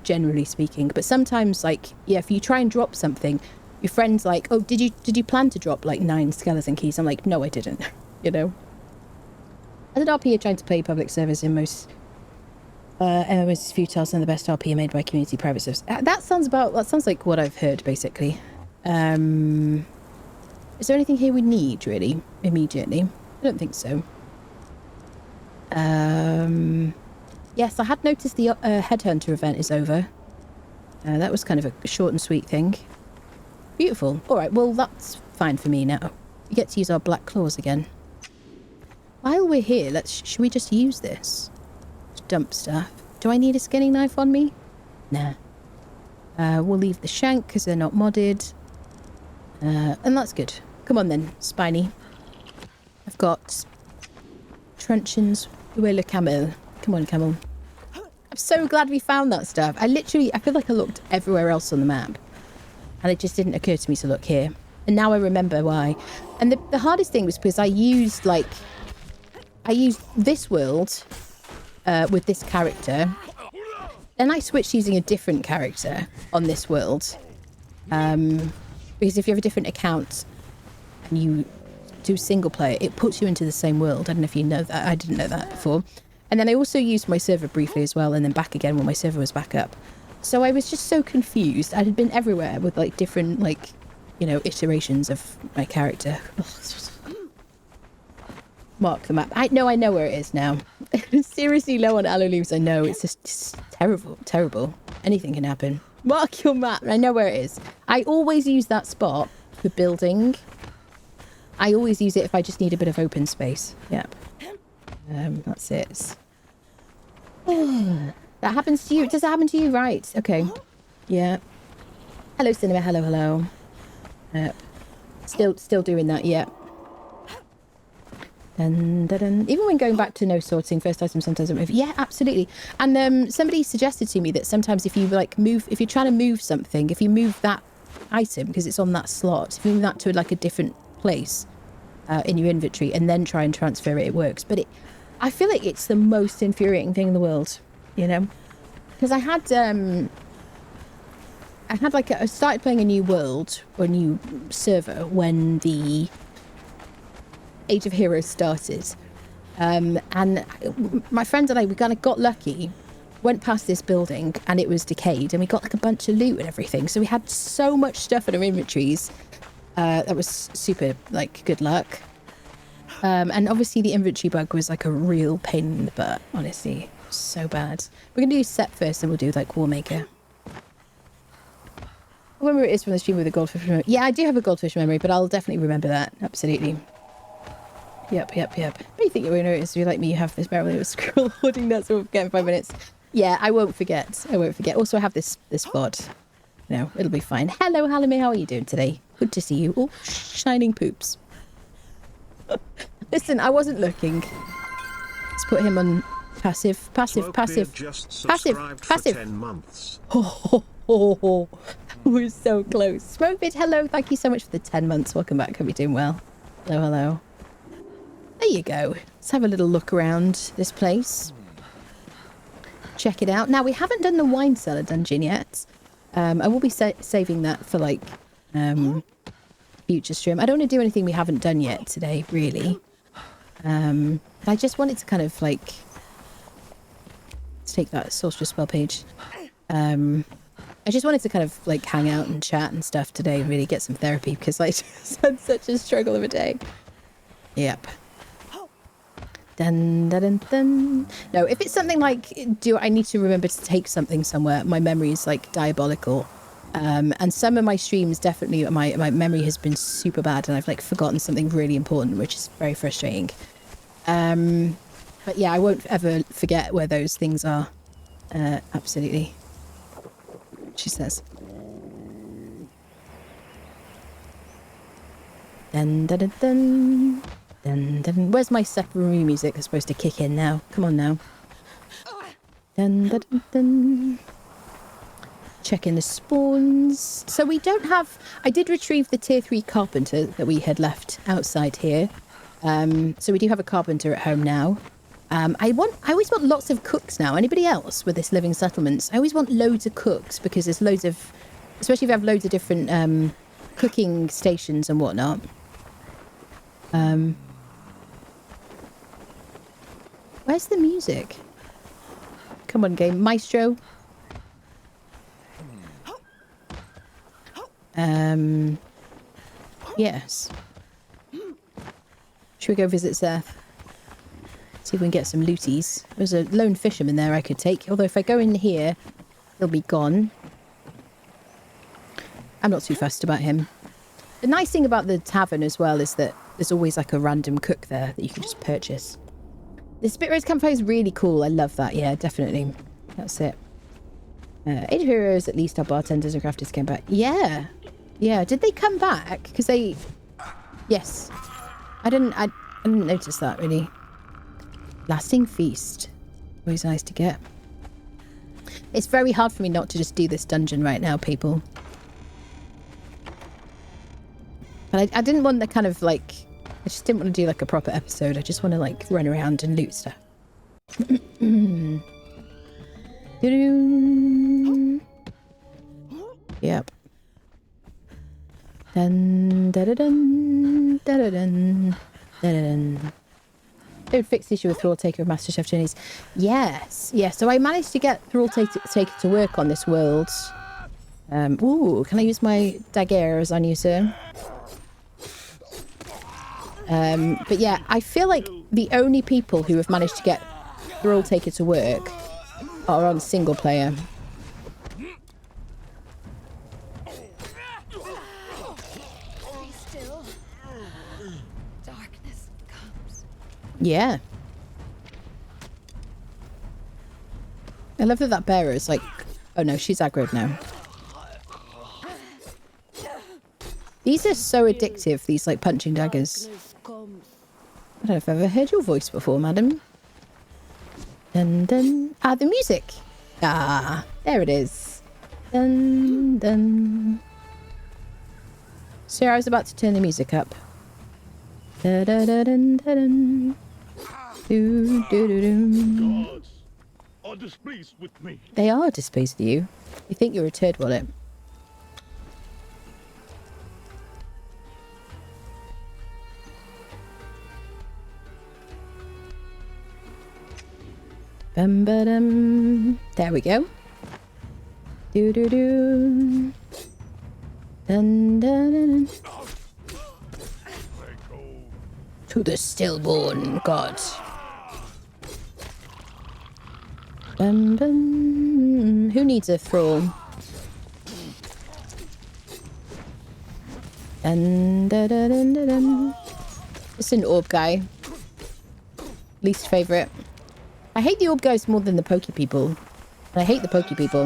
generally speaking. But sometimes, like, yeah, if you try and drop something, your friend's like, oh, did you plan to drop like 9 skeleton keys? I'm like, no, I didn't, you know. As an RP, you're trying to play public servers in most MMOs is futile, and the best RP are made by community private servers. That sounds like what I've heard, basically. Is there anything here we need, really, immediately? I don't think so. Yes, I had noticed the Headhunter event is over. That was kind of a short and sweet thing. Beautiful. All right, well, that's fine for me now. We get to use our black claws again. While we're here, should we just use this? Just dump stuff. Do I need a skinning knife on me? Nah. We'll leave the shank because they're not modded. And that's good. Come on then, Spiny. I've got truncheons. Uela camel. Come on, camel. I'm so glad we found that stuff. I feel like I looked everywhere else on the map. And it just didn't occur to me to look here. And now I remember why. And the hardest thing was because I used this world with this character. Then I switched using a different character on this world. Because if you have a different account and you do single player, it puts you into the same world. I don't know if you know that. I didn't know that before. And then I also used my server briefly as well, and then back again when my server was back up. So I was just so confused. I had been everywhere with like different, like, you know, iterations of my character. Mark the map. I know where it is now. Seriously low on aloe leaves, I know. It's just terrible, terrible. Anything can happen. Mark your map. I know where it is. I always use that spot for building. I always use it if I just need a bit of open space. Yep. That's it. That happens to you. Does that happen to you? Right. Okay. Yeah. Hello, Cinema. Hello, hello. Yep. Still doing that. Yeah. Dun, dun, dun. Even when going back to no sorting, first item sometimes move. Yeah, absolutely. And somebody suggested to me that sometimes if you like move, if you're trying to move something, if you move that item because it's on that slot, if you move that to like a different place in your inventory and then try and transfer it, it works. But I feel like it's the most infuriating thing in the world. You know, because I started playing a new world or a new server when the Age of Heroes started, and my friend and I, we kind of got lucky, went past this building and it was decayed, and we got like a bunch of loot and everything. So we had so much stuff in our inventories. That was super, like, good luck. And obviously the inventory bug was like a real pain in the butt, honestly. So bad. We're gonna do set first and we'll do like Warmaker. I remember it is from the stream with the goldfish memory. Yeah, I do have a goldfish memory, but I'll definitely remember that. Absolutely. Yep. But only thing you will notice if you like me, you have this barrel of scroll hoarding nuts. We'll get in 5 minutes. Yeah, I won't forget. I won't forget. Also, I have this VOD. No, it'll be fine. Hello, Halime. How are you doing today? Good to see you. Oh, shining poops. Listen, I wasn't looking. Let's put him on passive.
Just subscribed for 10 months.
We're so close. Smokevid, hello. Thank you so much for the 10 months. Welcome back. Hope you're doing well. Hello, hello. There you go. Let's have a little look around this place. Check it out. Now, we haven't done the wine cellar dungeon yet. I will be saving that for, like, future stream. I don't want to do anything we haven't done yet today, really. I just wanted to kind of, like... Let's take that sorceress spell page. I just wanted to kind of, like, hang out and chat and stuff today, really get some therapy, because I just had such a struggle of a day. Yep. Dun, dun, dun, dun. No, if it's something like, do I need to remember to take something somewhere, my memory is, like, diabolical. And some of my streams, definitely, my memory has been super bad, and I've, like, forgotten something really important, which is very frustrating. But yeah, I won't ever forget where those things are. Absolutely. She says. Dun, dun, dun, dun. Dun, dun. Where's my Sepermeru music that's supposed to kick in now? Come on now. Dun, dun, dun, dun. Checking the spawns. So we don't have... I did retrieve the tier 3 carpenter that we had left outside here. So we do have a carpenter at home now. I always want lots of cooks now. Anybody else with this living settlements? I always want loads of cooks because there's loads of... Especially if you have loads of different cooking stations and whatnot. Where's the music? Come on, game. Maestro. Yes. Should we go visit Seth? See if we can get some looties. There's a lone fisherman there I could take. Although if I go in here, he'll be gone. I'm not too fussed about him. The nice thing about the tavern as well is that there's always like a random cook there that you can just purchase. The Spit Rose campfire is really cool. I love that. Yeah, definitely. That's it. Age of Heroes, at least our bartenders and crafters came back. Yeah. Yeah. Did they come back? Because they... Yes. I didn't notice that, really. Lasting Feast. Always nice to get. It's very hard for me not to just do this dungeon right now, people. But I didn't want the kind of, like... I just didn't want to do, like, a proper episode. I just want to, like, run around and loot stuff. Yep. Dun, da, da, dun, da, da, dun, da, da, dun. Don't fix the issue with Thrall Taker of MasterChef journeys. Yes. Yeah, so I managed to get Thrall Taker to work on this world. Ooh, can I use my daggers on you, sir? But yeah, I feel like the only people who have managed to get Thrall Taker to work are on single player.
Darkness comes.
Yeah. I love that bearer is like... Oh no, she's aggroed now. These are so addictive, these like punching daggers. I don't know if I've ever heard your voice before, madam. Dun dun. Ah, the music. Ah, there it is. Dun dun. Sir, I was about to turn the music up. Da da da dun da dun. Do do do do.
Gods are displeased with me.
They are displeased with you. They think you're a turd wallet. Bum, ba-dum. There we go. Do do do. Dun, dun, dun, dun. To the stillborn god. Bum, bum. Who needs a thrall? Dun, dun, dun, dun, dun, dun. It's an orb guy. Least favourite. I hate the orb guys more than the pokey people. And I hate the pokey people.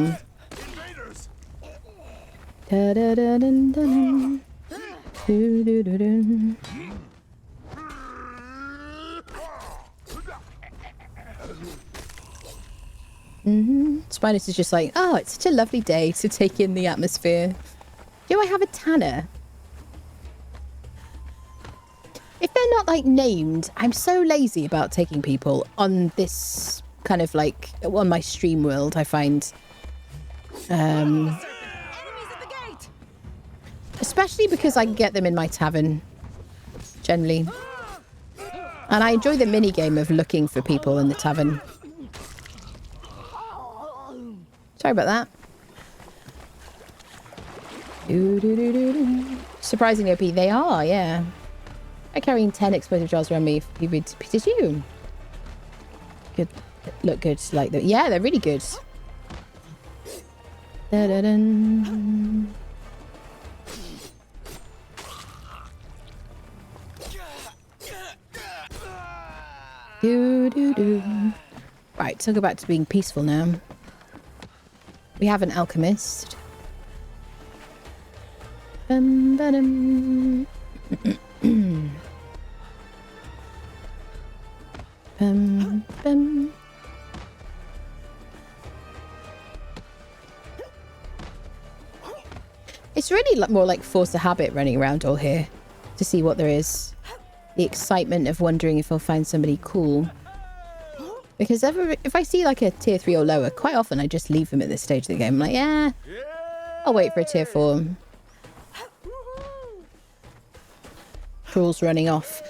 Da-da-da-dun-dun. Do-do-do-dun. Spinus is just like, oh, it's such a lovely day to take in the atmosphere. Do I have a tanner? If they're not, like, named, I'm so lazy about taking people on this kind of, like, on my stream world, I find. Especially because I can get them in my tavern, generally. And I enjoy the mini-game of looking for people in the tavern. Sorry about that. Surprisingly OP, they are, yeah. I'm carrying 10 explosive jars around me. Did you? Good. Look good like that. Yeah, they're really good. Da-da-dun. Do-do-do. Right, so go back to being peaceful now. We have an alchemist. Bum. It's really more like force a habit running around all here to see what there is. The excitement of wondering if I'll find somebody cool. Because if I see like a tier 3 or lower, quite often I just leave them at this stage of the game. I'm like, yeah, I'll wait for a tier 4. Crawl's running off.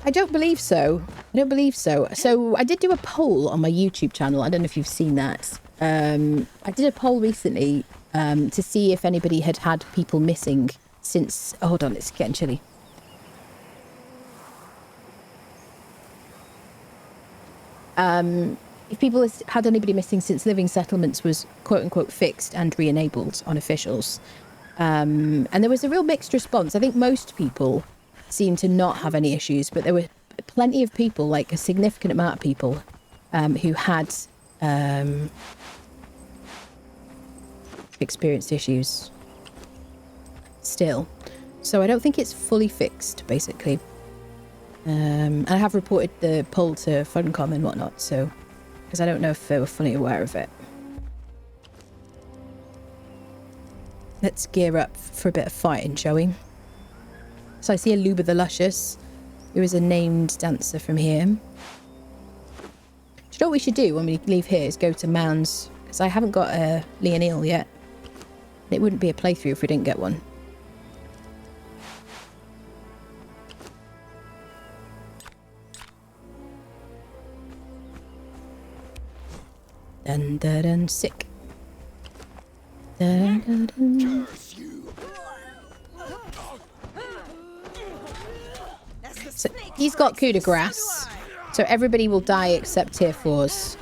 I don't believe so. I don't believe so. So I did do a poll on my YouTube channel. I don't know if you've seen that. I did a poll recently to see if anybody had had people missing since... Oh, hold on, it's getting chilly. If people had anybody missing since living settlements was quote-unquote fixed and re-enabled on officials. And there was a real mixed response. I think most people seemed to not have any issues, but there were plenty of people, like a significant amount of people, who had experienced issues still. So I don't think it's fully fixed, basically. And I have reported the poll to Funcom and whatnot, so because I don't know if they were fully aware of it. Let's gear up for a bit of fighting, shall we? So I see a Luba the Luscious, who is a named dancer from here. Do you know what we should do when we leave here is go to Mounds, because I haven't got a Leonil yet. It wouldn't be a playthrough if we didn't get one. Dun dun dun, sick. Dun dun dun. So he's got coup de grace, so everybody will die except tier 4s.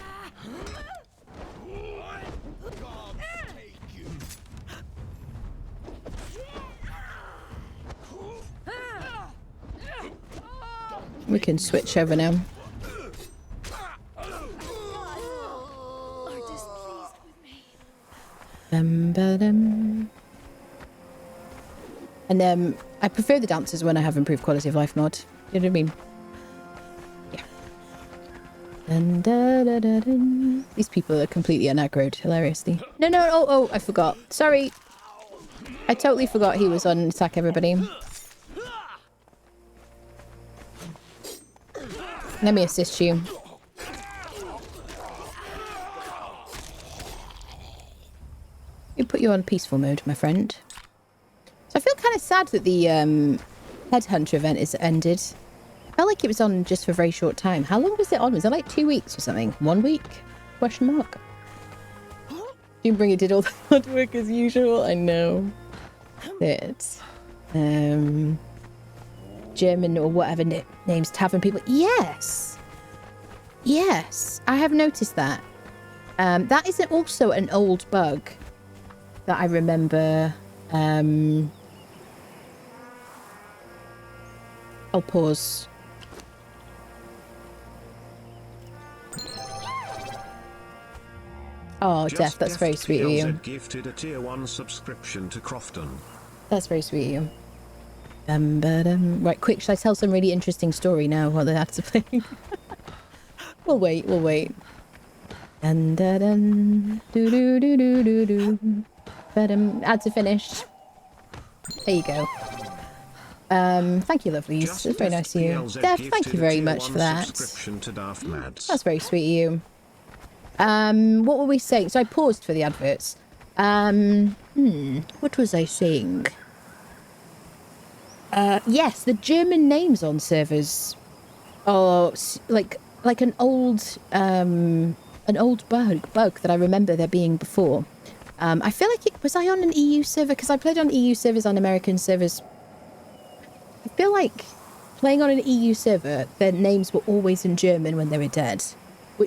We can switch over now. And I prefer the dancers when I have improved quality of life mod. You know what I mean? Yeah. And these people are completely unaggroed, hilariously. No, oh, I forgot. Sorry. I totally forgot he was on attack everybody. Let me assist you. We put you on peaceful mode, my friend. So I feel kind of sad that the Headhunter event is ended. I felt like it was on just for a very short time. How long was it on? Was it like 2 weeks or something? 1 week? Question mark. Doombringer did all the hard work as usual. I know. It. German or whatever names tavern people. Yes. Yes. I have noticed that. That is also an old bug that I remember. I'll pause. Oh, Def, that's very sweet of you.
Gifted a tier 1 subscription to Crofton.
That's very sweet of you. Right, quick, should I tell some really interesting story now while the ads are playing? We'll wait, we'll wait. Dun dun dun, do do do do do do. Ads are finished. There you go. Thank you, lovelies. That's very nice of you. Def, thank you very much for that. That's very sweet of you. What were we saying? So I paused for the adverts. What was I saying? Yes, the German names on servers are like an old bug that I remember there being before. I feel like was I on an EU server? Because I played on EU servers, on American servers. I feel like playing on an EU server, their names were always in German when they were dead.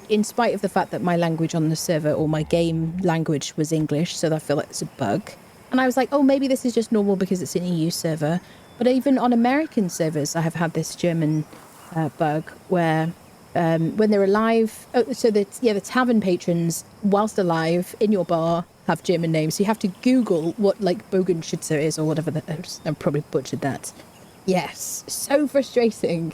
In spite of the fact that my language on the server, or my game language, was English, so I feel like it's a bug. And I was like, oh, maybe this is just normal because it's an EU server. But even on American servers, I have had this German bug where when they're alive... Oh, so the tavern patrons, whilst alive, in your bar, have German names. So you have to Google what, like, Bogenschütze is, or whatever. I probably butchered that. Yes, so frustrating.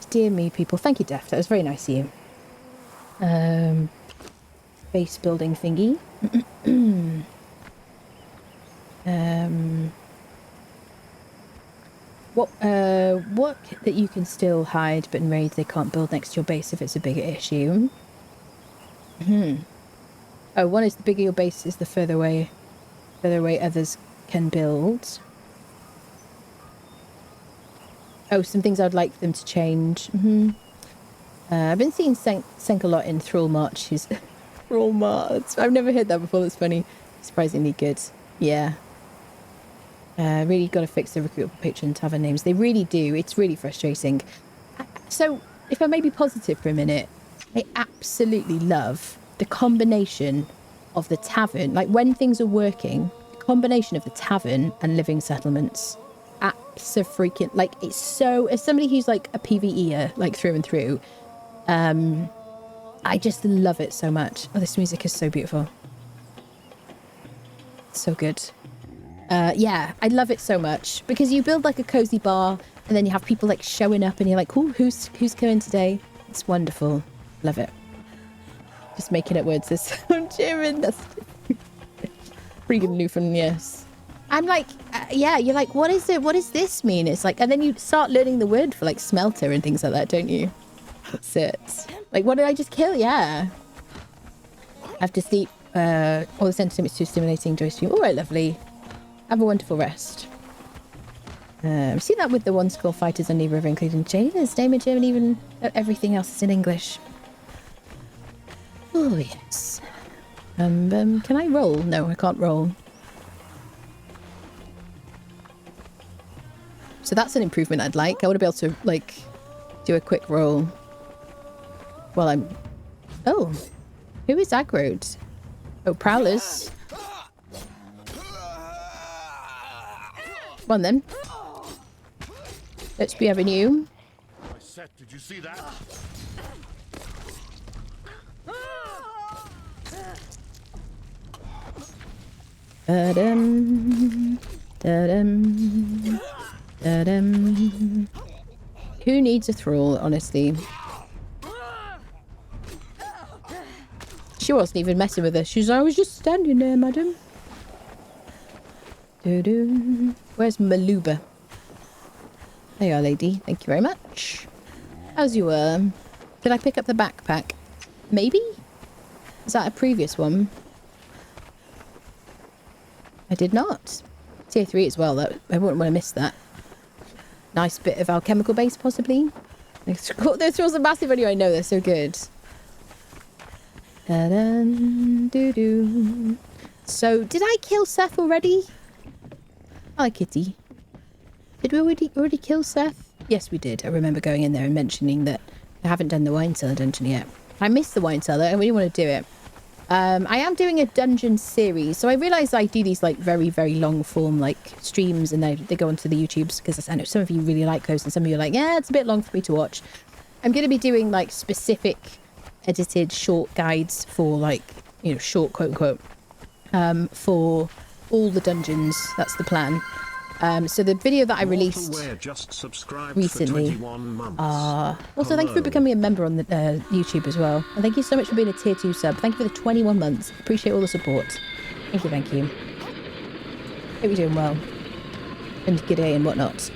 Dear me, people. Thank you, Def. That was very nice of you. Base building thingy. What that you can still hide, but in raids they can't build next to your base if it's a bigger issue. Oh, one is the bigger your base is, the further away others can build. Oh, some things I'd like them to change. I've been seeing Senk a lot in Thrall Marches. Thrall March. I've never heard that before. That's funny. Surprisingly good. Yeah. Really got to fix the recruitable patron tavern names. They really do. It's really frustrating. So, if I may be positive for a minute, I absolutely love the combination of the tavern. Like, when things are working, the combination of the tavern and living settlements. Freaking, like, it's so, as somebody who's like a PvEer, like through and through, I just love it so much. Oh, this music is so beautiful. So good. Yeah, I love it so much because you build like a cozy bar and then you have people like showing up and you're like, oh, who's coming today? It's wonderful. Love it. Just making up words this German. That's freaking Newfoundland, yes. I'm like, yeah, you're like, what is it? What does this mean? It's like, and then you start learning the word for like smelter and things like that, don't you? That's it. Like, what did I just kill? Yeah. I have to sleep. All the sentiments too stimulating, joy stream. All right, lovely. Have a wonderful rest. I've seen that with the one school fighters on the river, including Jada's name in German, even everything else is in English. Oh, yes. Can I roll? No, I can't roll. So that's an improvement I'd like. I want to be able to, like, do a quick roll while I'm... Oh, who is aggroed? Oh, Prowlers. Come on, then. Let's be having you.
Did you see that?
Da-dum, da-dum. Who needs a thrall, honestly? She wasn't even messing with us. She's, I was just standing there, madam. Doo-doo. Where's Maluba? There you are, lady. Thank you very much. How's you, did I pick up the backpack? Maybe? Is that a previous one? I did not. Tier 3 as well, that I wouldn't want to miss that. Nice bit of alchemical base, possibly. Those thralls are massive anyway. I know, they're so good. Da-dun-doo-doo. So, did I kill Seth already? Hi, kitty. Did we already kill Seth? Yes, we did. I remember going in there and mentioning that I haven't done the wine cellar dungeon yet. I missed the wine cellar. I really want to do it. I am doing a dungeon series, so I realise I do these like very, very long form like streams, and they go onto the YouTubes because I know some of you really like those, and some of you are like, yeah, it's a bit long for me to watch. I'm going to be doing like specific edited short guides for like, you know, short quote unquote, for all the dungeons. That's the plan. So the video that I released
just subscribed
recently.
For 21 months.
Also, thank you for becoming a member on the YouTube as well. And thank you so much for being a tier 2 sub. Thank you for the 21 months. Appreciate all the support. Thank you, thank you. Hope you're doing well. And good day and whatnot.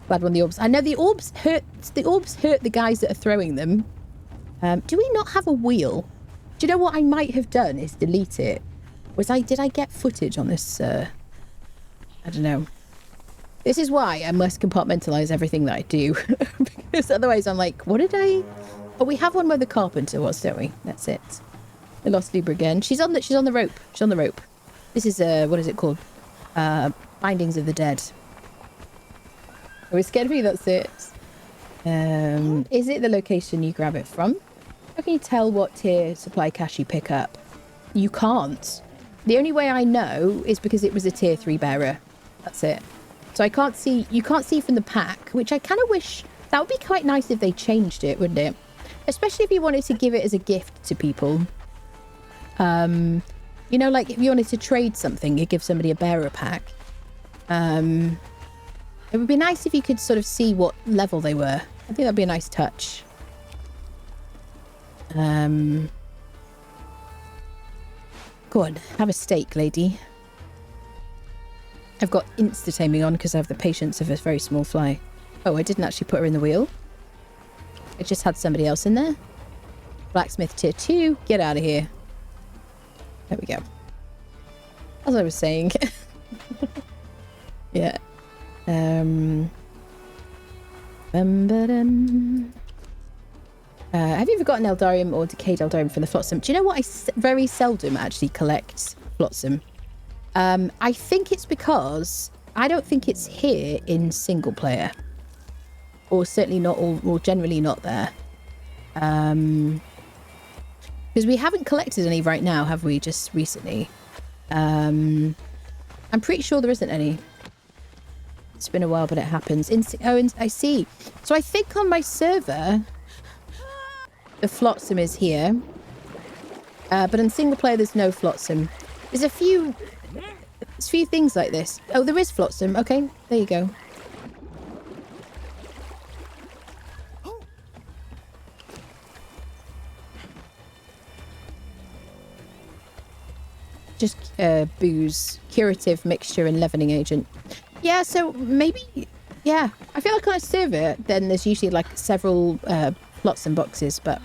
Glad one of the orbs. I know the orbs hurt the guys that are throwing them. Do we not have a wheel? Do you know what I might have done is delete it? Did I get footage on this? I don't know. This is why I must compartmentalize everything that I do. Because otherwise I'm like, what did I... Oh, we have one where the carpenter was, don't we? That's it. I lost Libra again. She's on the rope. She's on the rope. This is, what is it called? Bindings of the Dead. Are we scared of me? That's it. Is it the location you grab it from? How can you tell what tier supply cache you pick up? You can't. The only way I know is because it was a tier 3 bearer. That's it. So I can't see, you can't see from the pack, which I kind of wish, that would be quite nice if they changed it, wouldn't it? Especially if you wanted to give it as a gift to people. You know, like if you wanted to trade something, you give somebody a bearer pack. It would be nice if you could sort of see what level they were. I think that'd be a nice touch. Go on, have a steak, lady. I've got insta-taming on because I have the patience of a very small fly. Oh, I didn't actually put her in the wheel. I just had somebody else in there. Blacksmith tier 2, get out of here. There we go. As I was saying. Yeah. Have you ever gotten Eldarium or Decayed Eldarium from the Flotsam? Do you know what? I very seldom actually collect Flotsam. I think it's because I don't think it's here in single player. Or certainly not, or generally not there. Because we haven't collected any right now, have we? Just recently. I'm pretty sure there isn't any. It's been a while, but it happens. And I see. So I think on my server, the Flotsam is here. But in single player, there's no Flotsam. There's a few things like this. Oh, there is Flotsam. Okay, there you go. Just booze, curative mixture and leavening agent. Yeah, so maybe, yeah. I feel like on a server, then there's usually like several Flotsam boxes, but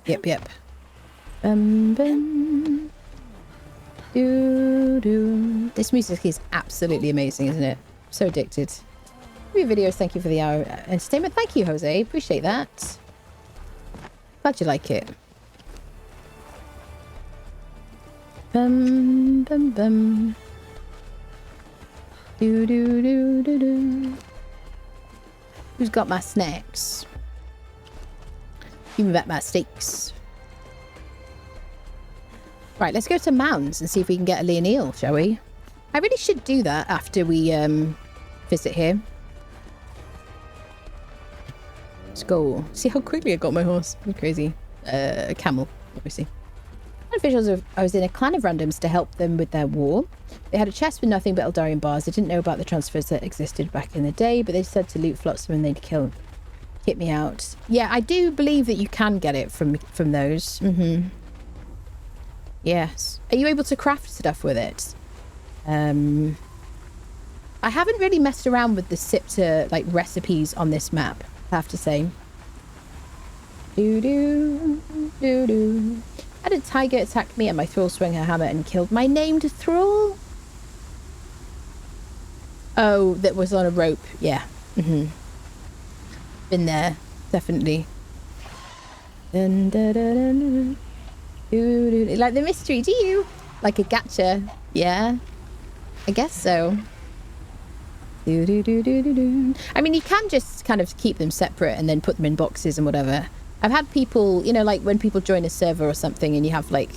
yep. This music is absolutely amazing, isn't it? So addicted. Your videos, thank you for the hour entertainment. Thank you, Jose. Appreciate that. Glad you like it. Bum. Do. Who's got my snacks? Give me back my steaks. Right, let's go to Mounds and see if we can get a Leonil, shall we? I really should do that after we visit here. Let's go. See how quickly I got my horse. It's crazy. Camel, obviously. Officials I was in a clan of randoms to help them with their war. They had a chest with nothing but Eldarian bars. They didn't know about the transfers that existed back in the day, but they said to loot Flotsam and they'd kick me out. Yeah, I do believe that you can get it from those. Yes. Are you able to craft stuff with it? I haven't really messed around with the Sipter like recipes on this map, I have to say. Do. Had a tiger attack me and my thrall swung her hammer and killed my named thrall. Oh, that was on a rope. Yeah. Been there. Definitely. Like the mystery, do you? Like a gacha. Yeah. I guess so. I mean, you can just kind of keep them separate and then put them in boxes and whatever. I've had people, you know, like when people join a server or something and you have like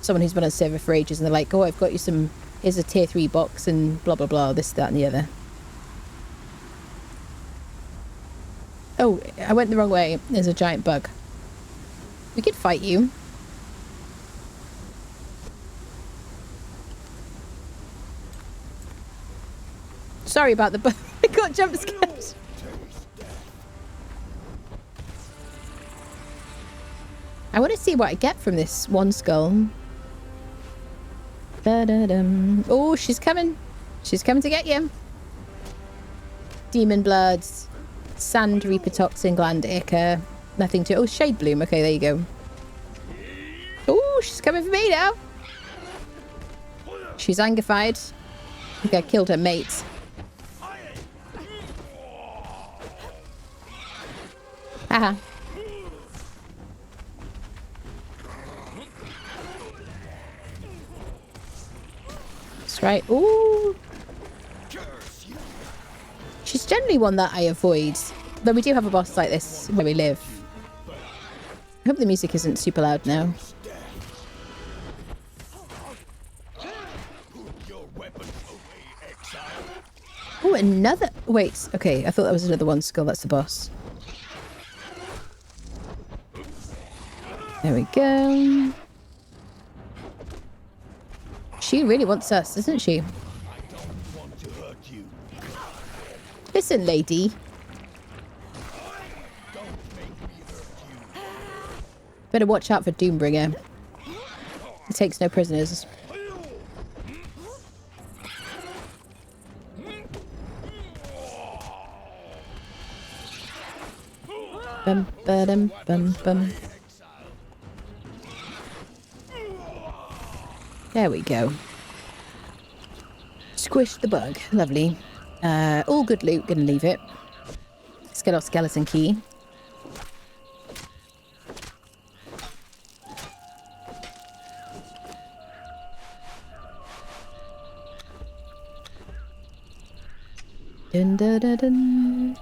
someone who's been on a server for ages and they're like, oh, I've got you some, here's a tier 3 box and blah, blah, blah, this, that and the other. Oh, I went the wrong way. There's a giant bug. We could fight you. Sorry about the bug. I got jump scared. I want to see what I get from this one skull. Da-da-dum. Oh, she's coming. She's coming to get you. Demon bloods. Sand reaper toxin gland ichor. Nothing to... Oh, shade bloom. Okay, there you go. Oh, she's coming for me now. She's angified. I think I killed her mate. Haha. That's right. Ooh. She's generally one that I avoid. Though we do have a boss like this where we live. I hope the music isn't super loud now. Oh, another... Wait, okay. I thought that was another one skull. That's the boss. There we go. She really wants us, doesn't she? Listen, lady. Better watch out for Doombringer. He takes no prisoners. Bum, ba-dum, bum, bum. There we go. Squish the bug. Lovely. All good loot. Gonna leave it. Let's get our skeleton key. Dun, dun, dun, dun.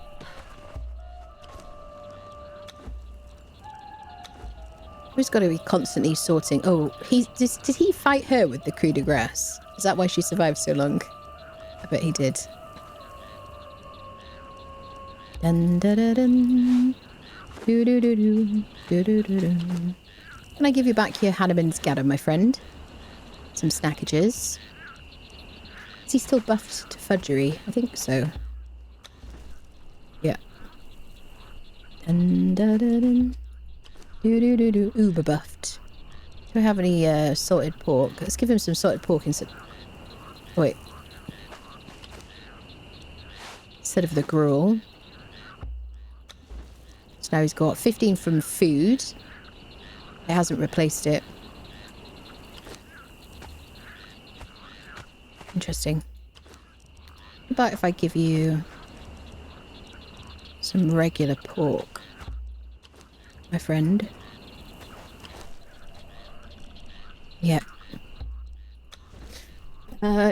Who's got to be constantly sorting? Oh, did he fight her with the coup de grace? Is that why she survived so long? I bet he did. Dun, dun, dun, dun. Do, do, do, do. Do, do, do, do. Can I give you back your Hanneman's gather, my friend? Some snackages. Is he still buffed to fudgery? I think so. Yeah. Dun, dun, dun, dun. Do-do-do-do. Uber buffed. Do I have any salted pork? Let's give him some salted pork instead. Oh, wait. Instead of the gruel. So now he's got 15 from food. It hasn't replaced it. Interesting. How about if I give you some regular pork, my friend? Yeah.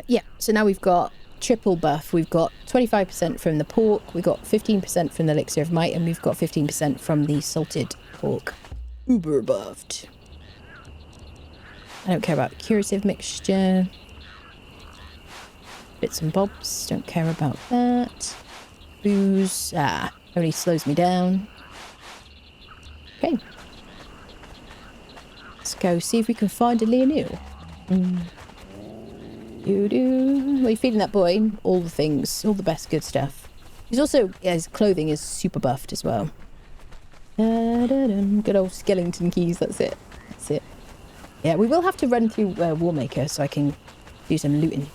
Yeah, so now we've got triple buff. We've got 25% from the pork, we've got 15% from the elixir of might, and we've got 15% from the salted pork. Uber buffed. I don't care about curative mixture. Bits and bobs, don't care about that. Booze, only slows me down. Okay. Let's go see if we can find a Leonil. What are you feeding that boy? All the things, all the best good stuff. He's also, his clothing is super buffed as well. Good old skeleton keys, that's it. That's it. Yeah, we will have to run through Warmaker so I can do some looting.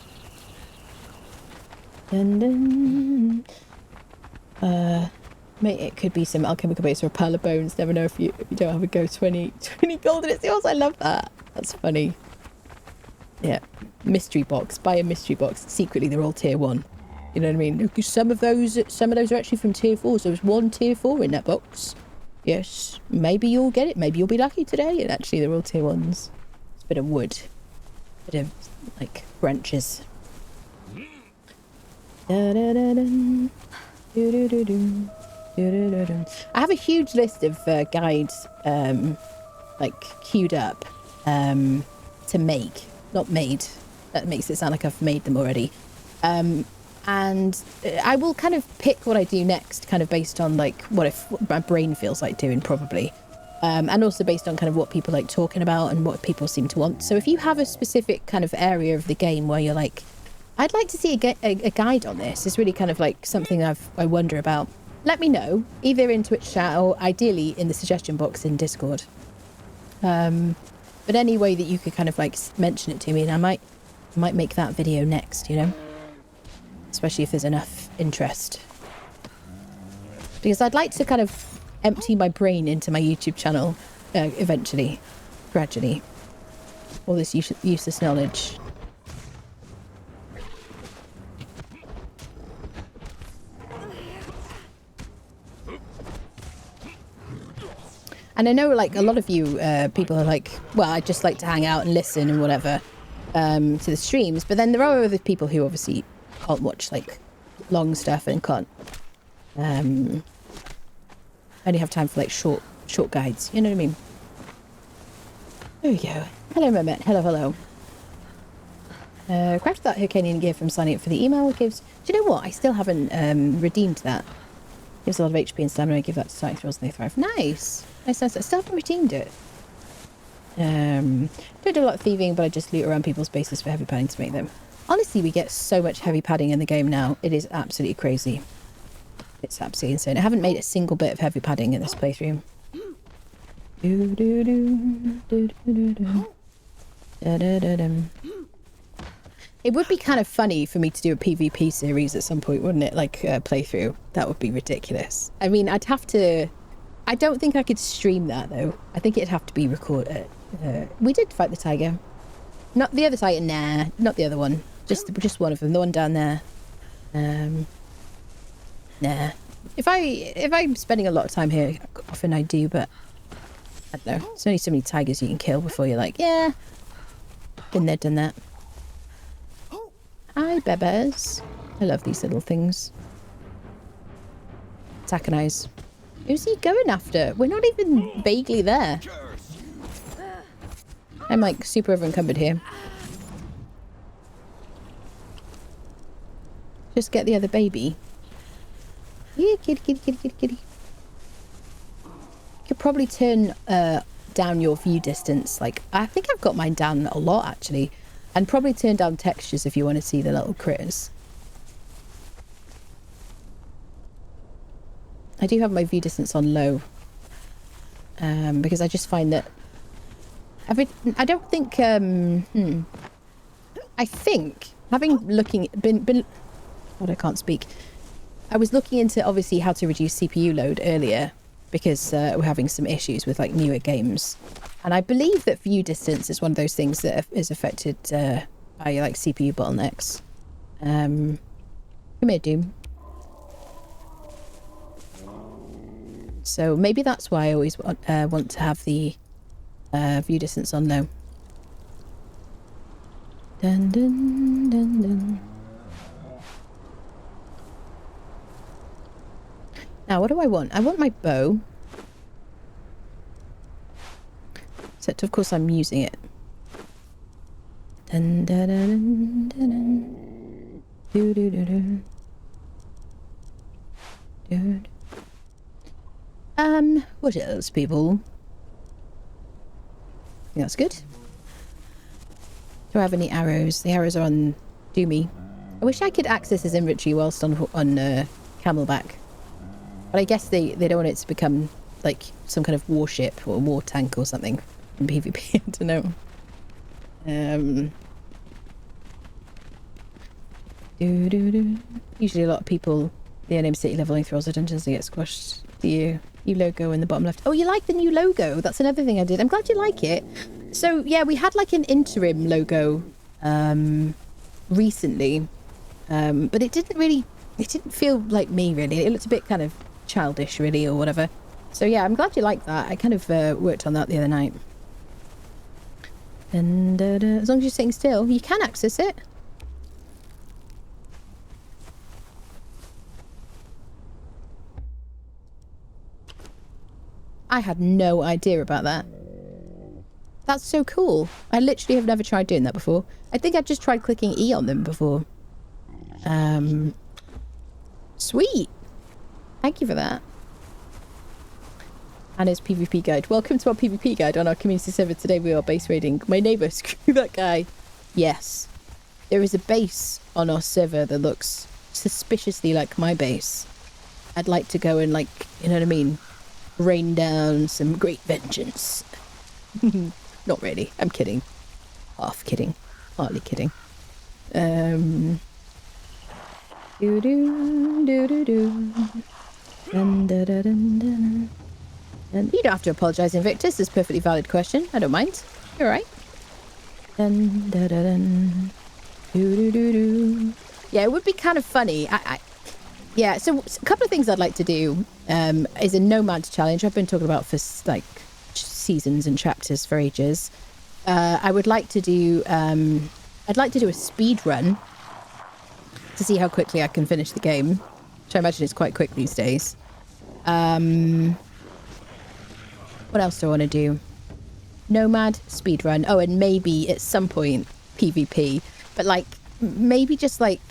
Mate, it could be some alchemical base or a pile of bones. Never know if you don't have a go 20 gold in it. I love that. That's funny. Yeah. Mystery box. Buy a mystery box. Secretly, they're all tier 1. You know what I mean? Because some of those are actually from tier 4. So there's one tier 4 in that box. Yes. Maybe you'll get it. Maybe you'll be lucky today. And actually, they're all tier 1s. It's a bit of wood. A bit of, like, branches. Da-da-da-dum. Do-do-do-do. I have a huge list of guides like queued up to make, not made. That makes it sound like I've made them already. And And I will kind of pick what I do next, kind of based on like what my brain feels like doing, probably. And also based on kind of what people like talking about and what people seem to want. So if you have a specific kind of area of the game where you're like, I'd like to see a guide on this, it's really kind of like something I wonder about, let me know, either in Twitch chat or ideally in the suggestion box in Discord. But any way that you could kind of like mention it to me, and I might make that video next, you know? Especially if there's enough interest. Because I'd like to kind of empty my brain into my YouTube channel eventually, gradually. All this useless knowledge. And I know like a lot of you people are like, well, I just like to hang out and listen and whatever to the streams. But then there are other people who obviously can't watch like long stuff and can't only have time for like short guides, you know what I mean? There we go. Hello Mehmet. Hello. Crafted that Hyrcanian gear from signing up for the email. Gives, do you know what, I still haven't redeemed that. Gives a lot of HP and stamina. I give that to starting throws and they thrive. Nice. I still haven't redeemed it. Don't do a lot of thieving, but I just loot around people's bases for heavy padding to make them. Honestly, we get so much heavy padding in the game now. It is absolutely crazy. It's absolutely insane. I haven't made a single bit of heavy padding in this playthrough. It would be kind of funny for me to do a PvP series at some point, wouldn't it? Like a playthrough. That would be ridiculous. I mean, I'd have to... I don't think I could stream that, though. I think it'd have to be recorded. We did fight the tiger. Not the other tiger, nah. Not the other one. Just one of them. The one down there. Nah. If I'm spending a lot of time here, often I do, but... I don't know. There's only so many tigers you can kill before you're like, yeah. Been there, done that. Hi, bebes. I love these little things. Tachonize. Who's he going after? We're not even vaguely there. I'm like super over encumbered here. Just get the other baby. Yeah, kitty. You could probably turn down your view distance. Like, I think I've got mine down a lot actually. And probably turn down textures if you want to see the little critters. I do have my view distance on low. Because I just find that... I don't think... I think, having been... God, I can't speak. I was looking into, obviously, how to reduce CPU load earlier. Because we're having some issues with, like, newer games. And I believe that view distance is one of those things that is affected by, like, CPU bottlenecks. Come here, Doom. So maybe that's why I always want to have the view distance on low. Dun, dun, dun, dun. Now, what do I want? I want my bow. Except, of course, I'm using it. Dun, dun, dun, dun, dun. Do, do, do, do. Do. What else, people? I think that's good. Do I have any arrows? The arrows are on Doomy. I wish I could access his inventory whilst on Camelback. But I guess they don't want it to become like some kind of warship or war tank or something in PvP. I don't know. Usually a lot of people, the Unnamed City leveling through the dungeons, they get squashed. The new logo in the bottom left. Oh, you like the new logo? That's another thing I did. I'm glad you like it. So yeah, we had like an interim logo recently, but it didn't feel like me really. It looked a bit kind of childish really or whatever. So yeah, I'm glad you like that. I kind of worked on that the other night. And as long as you're sitting still, you can access it. I had no idea about that. That's so cool. I literally have never tried doing that before. I think I just tried clicking E on them before. Sweet. Thank you for that. Anna's PvP guide. Welcome to our PvP guide on our community server. Today we are base raiding. My neighbour, screw that guy. Yes. There is a base on our server that looks suspiciously like my base. I'd like to go and, like, you know what I mean? Rain down some great vengeance. Not really. I'm kidding. Half kidding. Partly kidding. Do do do do do. Dun, dun, dun, dun, dun. And you don't have to apologise, Invictus. It's a perfectly valid question. I don't mind. You're right. Dun, dun, dun, dun. Do, do, do, do. Yeah, it would be kind of funny. Yeah, so a couple of things I'd like to do is a nomad challenge I've been talking about for like seasons and chapters for ages. I would like to do I'd like to do a speed run to see how quickly I can finish the game, which I imagine is quite quick these days. What else do I want to do? Nomad, speed run. Oh, and maybe at some point PvP, but like maybe just like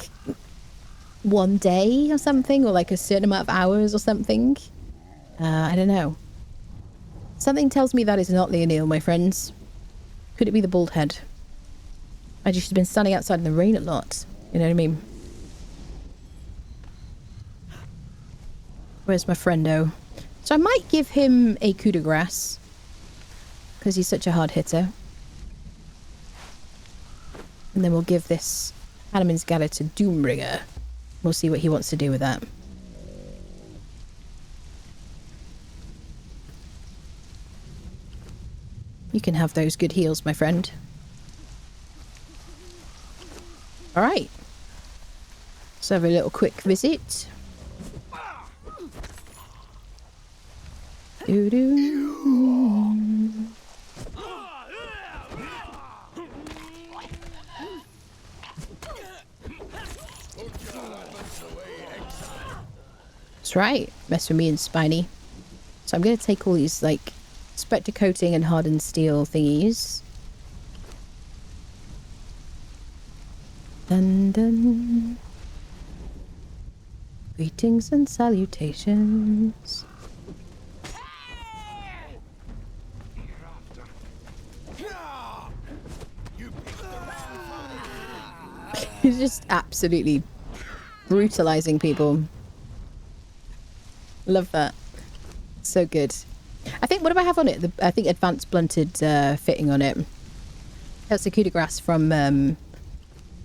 one day or something, or like a certain amount of hours or something. I don't know. Something tells me that is not the O'Neill, my friends. Could it be the bald head? I just have been standing outside in the rain a lot. You know what I mean? Where's my friendo? So I might give him a coup de grace because he's such a hard hitter. And then we'll give this Hanneman's Gala to Doombringer. We'll see what he wants to do with that. You can have those good heals, my friend. Alright. Let's have a little quick visit. Doo-doo. That's right. Mess with me and Spiny. So I'm going to take all these, like, Spectre Coating and Hardened Steel thingies. Dun dun. Greetings and salutations. He's just absolutely brutalizing people. Love that. So good. I think, what do I have on it? I think advanced blunted fitting on it. That's a coup de grace from the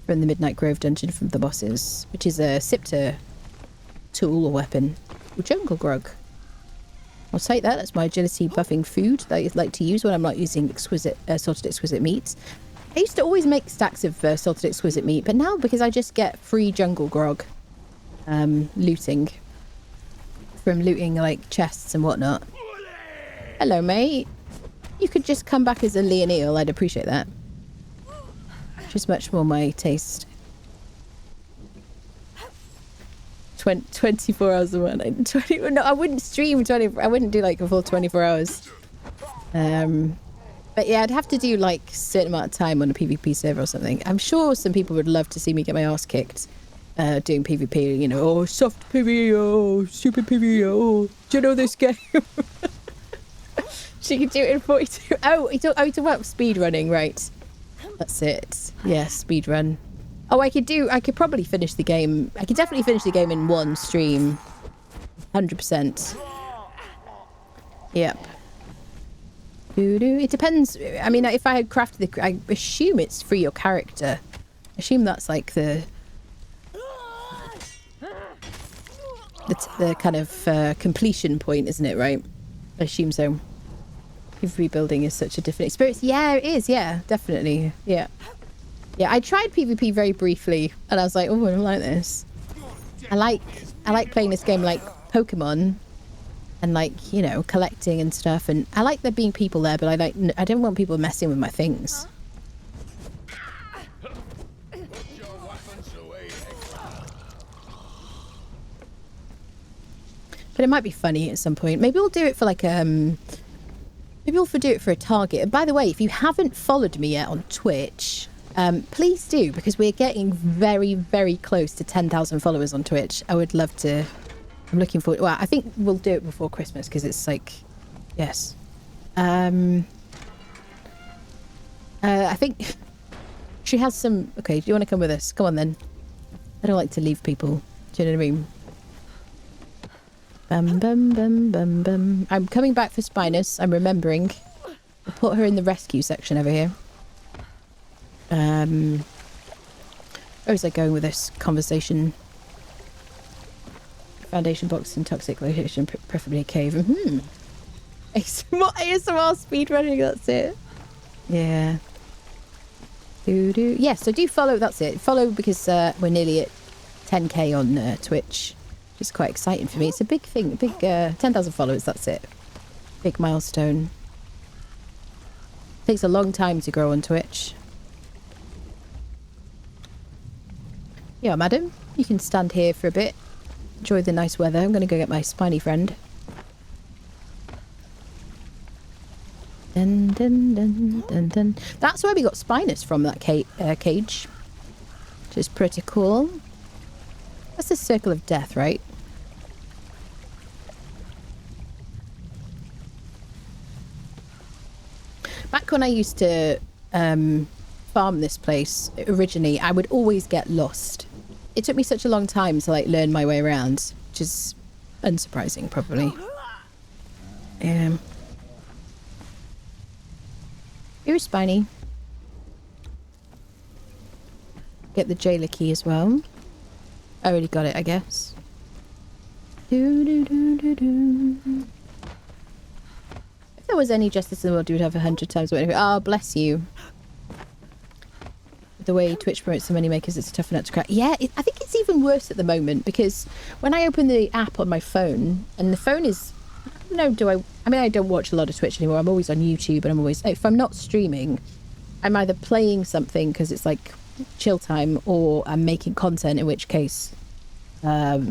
Midnight Grove dungeon from the bosses, which is a scepter tool or weapon. Or jungle grog. I'll take that. That's my agility buffing food that I like to use when I'm not using exquisite salted exquisite meat. I used to always make stacks of salted exquisite meat, but now because I just get free jungle grog looting from looting like chests and whatnot. Hello, mate. You could just come back as a Leonil. I'd appreciate that. Which is much more my taste. 24 hours a month. 20, no, I wouldn't stream 20. I wouldn't do like a full 24 hours. But yeah, I'd have to do like a certain amount of time on a PvP server or something. I'm sure some people would love to see me get my ass kicked doing PvP. You know, oh, soft PvE, oh, stupid PvE, oh, do you know this game? She could do it in 42. Oh, you talk about speed running, right? That's it. Yeah, speed run. Oh, I could probably finish the game. I could definitely finish the game in one stream. 100%. Yep. It depends. I mean, if I had crafted I assume it's for your character. I assume that's like the kind of completion point, isn't it, right? I assume so. PvP building is such a different experience. Yeah, it is. Yeah, definitely. Yeah. Yeah, I tried PvP very briefly and I was like, oh, I don't like this. I like playing this game like Pokemon and like, you know, collecting and stuff, and I like there being people there, but I don't want people messing with my things. But it might be funny at some point. Maybe we'll do it for like maybe we'll do it for a target. And by the way, if you haven't followed me yet on Twitch, please do, because we're getting very, very close to 10,000 followers on Twitch. I would love to. I'm looking forward. Well, I think we'll do it before Christmas because it's like, yes. I think she has some. Okay, do you want to come with us? Come on then. I don't like to leave people. Do you know what I mean? Bum bum bum bum bum. I'm coming back for Spinus. I'm remembering. I'll put her in the rescue section over here. Where was I going with this conversation? Foundation box in toxic location, preferably a cave. ASMR speedrunning, that's it. Yeah. Yeah, so do follow, that's it. Follow because we're nearly at 10k on Twitch, which is quite exciting for me. It's a big thing, 10,000 followers, that's it. Big milestone. Takes a long time to grow on Twitch. Yeah, madam, you can stand here for a bit. Enjoy the nice weather. I'm going to go get my spiny friend. Dun, dun, dun, dun, dun. That's where we got Spinus from, that cage. Which is pretty cool. That's the circle of death, right? Back when I used to farm this place originally, I would always get lost. It took me such a long time to like learn my way around, which is unsurprising probably. Here's Spiny. Get the jailer key as well. I already got it, I guess. Do, do, do, do, do. If there was any justice in the world, you would have 100 times what. Oh, bless you. The way Twitch promotes the money makers, it's a tough nut to crack. Yeah, I think it's even worse at the moment because when I open the app on my phone, and the phone is, I don't know, I mean, I don't watch a lot of Twitch anymore. I'm always on YouTube, and I'm always, if I'm not streaming, I'm either playing something because it's like chill time, or I'm making content, in which case, yeah.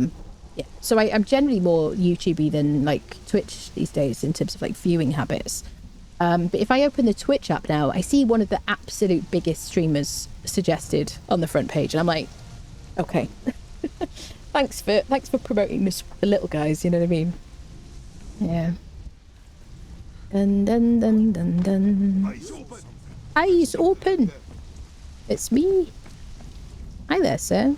So I'm generally more YouTubey than like Twitch these days in terms of like viewing habits. But if I open the Twitch app now, I see one of the absolute biggest streamers suggested on the front page, and I'm like, okay, thanks for promoting this, the little guys. You know what I mean? Yeah. Dun dun dun dun dun. Eyes open. It's me. Hi there, sir.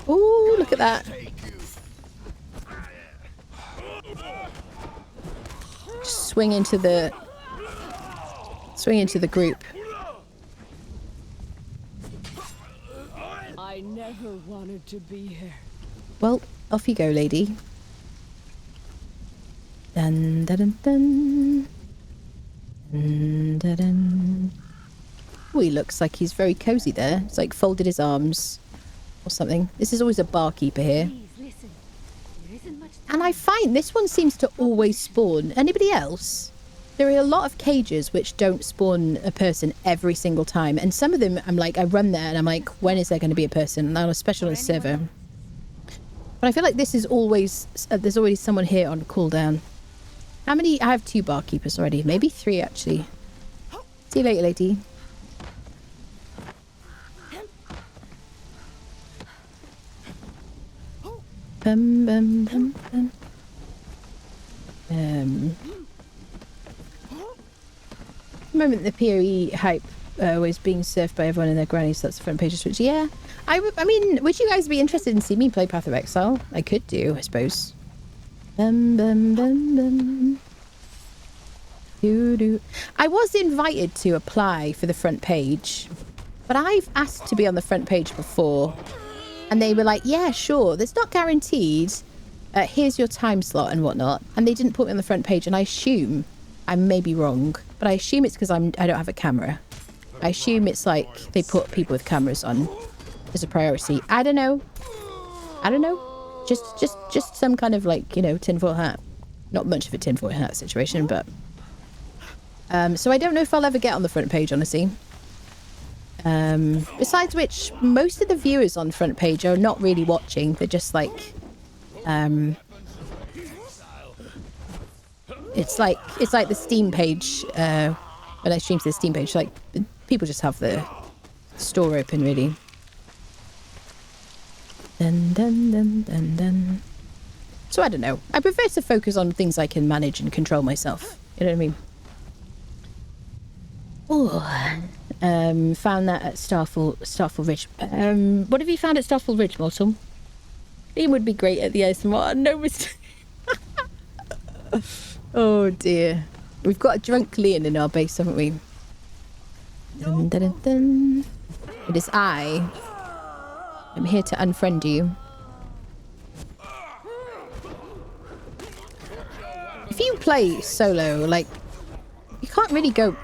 Oh, look at that. Swing into the group.
I never wanted to be here.
Well, off you go, lady. Dun dun dun dun. Dun, dun, dun. Oh, he looks like he's very cozy there. He's like folded his arms or something. This is always a barkeeper here. And I find this one seems to always spawn. Anybody else? There are a lot of cages which don't spawn a person every single time. And some of them, I'm like, I run there and I'm like, when is there going to be a person? And especially on a server. But I feel like this is always, there's always someone here on cooldown. How many? I have 2 barkeepers already. Maybe 3 actually. See you later, lady. Bum, bum, bum, bum. The moment the PoE hype was being surfed by everyone and their grannies, that's the front page of Switch. Yeah, I mean, would you guys be interested in seeing me play Path of Exile? I could do, I suppose. Bum, bum, bum, bum. Doo-doo. I was invited to apply for the front page, but I've asked to be on the front page before. And they were like, yeah, sure. That's not guaranteed. Here's your time slot and whatnot. And they didn't put me on the front page. And I assume, I may be wrong, but I assume it's because I don't have a camera. I assume it's like they put people with cameras on as a priority. I don't know. I don't know. Just some kind of like, you know, tinfoil hat. Not much of a tinfoil hat situation, but... so I don't know if I'll ever get on the front page, honestly. Besides which, most of the viewers on front page are not really watching. They're just like, it's like the Steam page, when I stream to the Steam page, like people just have the store open, really. Dun, dun, dun, dun, dun. So I don't know. I prefer to focus on things I can manage and control myself. You know what I mean? Oh, found that at Starfall Ridge. What have you found at Starfall Ridge, Mortal? Liam would be great at the ASMR. No mistake. Oh dear. We've got a drunk Liam in our base, haven't we? Dun, dun, dun, dun. It is I. I'm here to unfriend you. If you play solo, like, you can't really go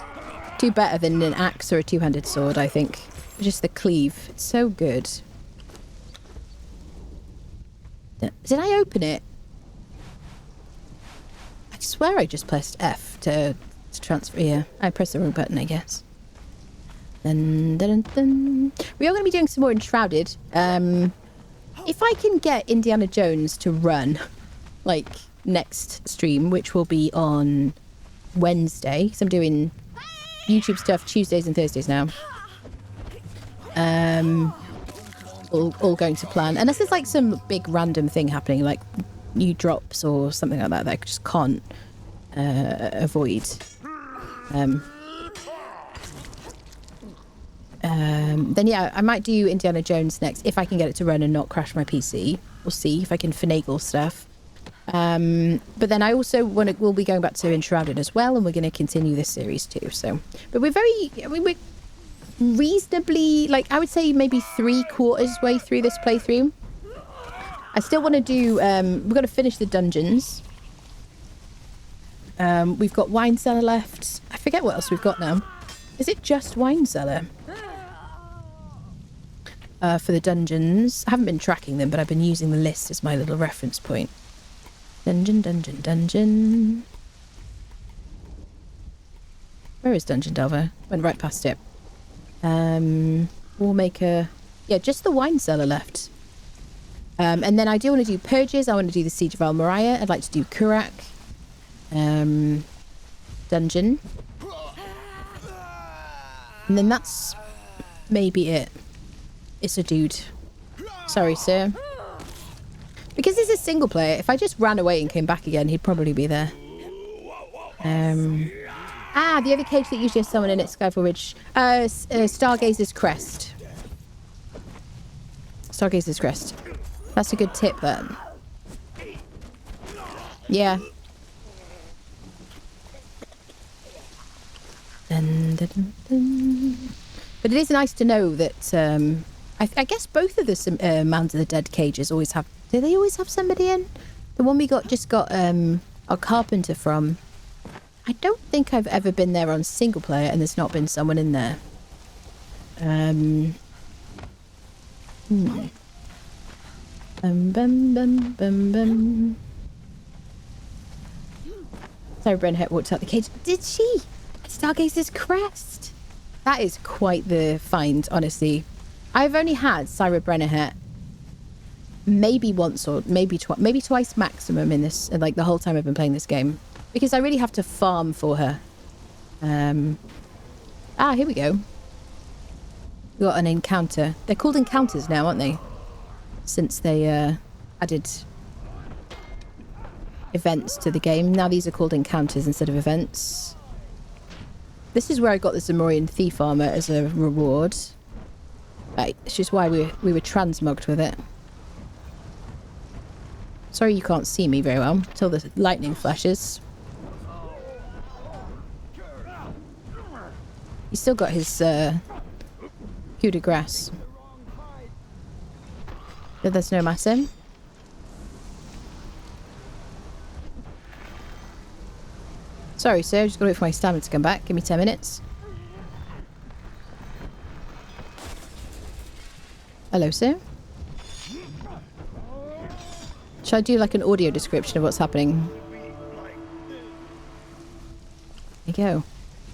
do better than an axe or a two-handed sword, I think. Just the cleave. It's so good. Did I open it? I swear I just pressed F to transfer. Yeah, I pressed the wrong button, I guess. Dun, dun, dun, dun. We are going to be doing some more Enshrouded. If I can get Indiana Jones to run, like, next stream, which will be on Wednesday, because I'm doing YouTube stuff Tuesdays and Thursdays now. All going to plan. Unless there's, like, some big random thing happening, like new drops or something like that I just can't avoid. Then yeah, I might do Indiana Jones next if I can get it to run and not crash my PC. We'll see if I can finagle stuff. But then I also we'll be going back to Enshrouded as well, and we're going to continue this series too. So, but we're we're reasonably, like, I would say maybe 3/4 way through this playthrough. I still want to do. We've got to finish the dungeons. We've got Wine Cellar left. I forget what else we've got now. Is it just Wine Cellar? For the dungeons. I haven't been tracking them, but I've been using the list as my little reference point. Dungeon, dungeon, dungeon. Where is Dungeon Delver? Went right past it. Warmaker. Yeah, just the Wine Cellar left. And then I do want to do Purges. I want to do the Siege of Almoriah. I'd like to do Kurak. Dungeon. And then that's maybe it. It's a dude. Sorry, sir. Because this is single player, if I just ran away and came back again, he'd probably be there. The other cage that usually has someone in it, Skyfall Ridge. Stargazer's Crest. Stargazer's Crest. That's a good tip, then. Yeah. Dun, dun, dun, dun. But it is nice to know that, I guess both of the Mounds of the Dead cages always have... Do they always have somebody in? The one we just got our carpenter from. I don't think I've ever been there on single player and there's not been someone in there. Bum, bum, bum, bum. Sorry, Brenhet walked out the cage. Did she? Stargazer's Crest. That is quite the find, honestly. I've only had Syra Brennerhet maybe once or maybe twice maximum in this, like, the whole time I've been playing this game, because I really have to farm for her. Here we go. We got an encounter. They're called encounters now, aren't they? Since they added events to the game. Now these are called encounters instead of events. This is where I got the Zamorian Thief armor as a reward. It's just why we were transmogged with it. Sorry you can't see me very well until the lightning flashes. He's still got his coup de grace. But there's no matter. Sorry, sir. I've just got to wait for my stamina to come back. Give me 10 minutes. Hello, sir. Should I do like an audio description of what's happening? There you go.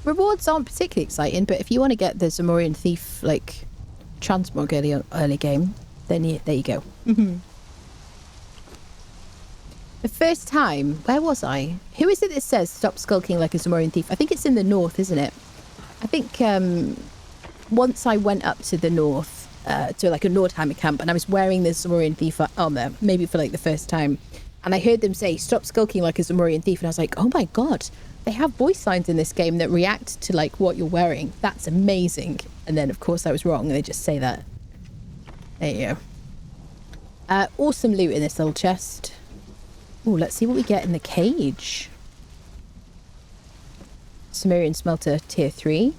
Rewards aren't particularly exciting, but if you want to get the Zamorian Thief, like, transmog early game, then there you go. The first time, where was I? Who is it that says stop skulking like a Zamorian Thief? I think it's in the north, isn't it? I think once I went up to the north, to like a Nordheimer camp, and I was wearing the Zamorian thief armor, maybe for like the first time, and I heard them say, "Stop skulking like a Zamorian thief," and I was like, "Oh my god, they have voice signs in this game that react to like what you're wearing. That's amazing." And then of course I was wrong, and they just say that. There you go. Awesome loot in this little chest. Oh, let's see what we get in the cage. Sumerian smelter tier 3.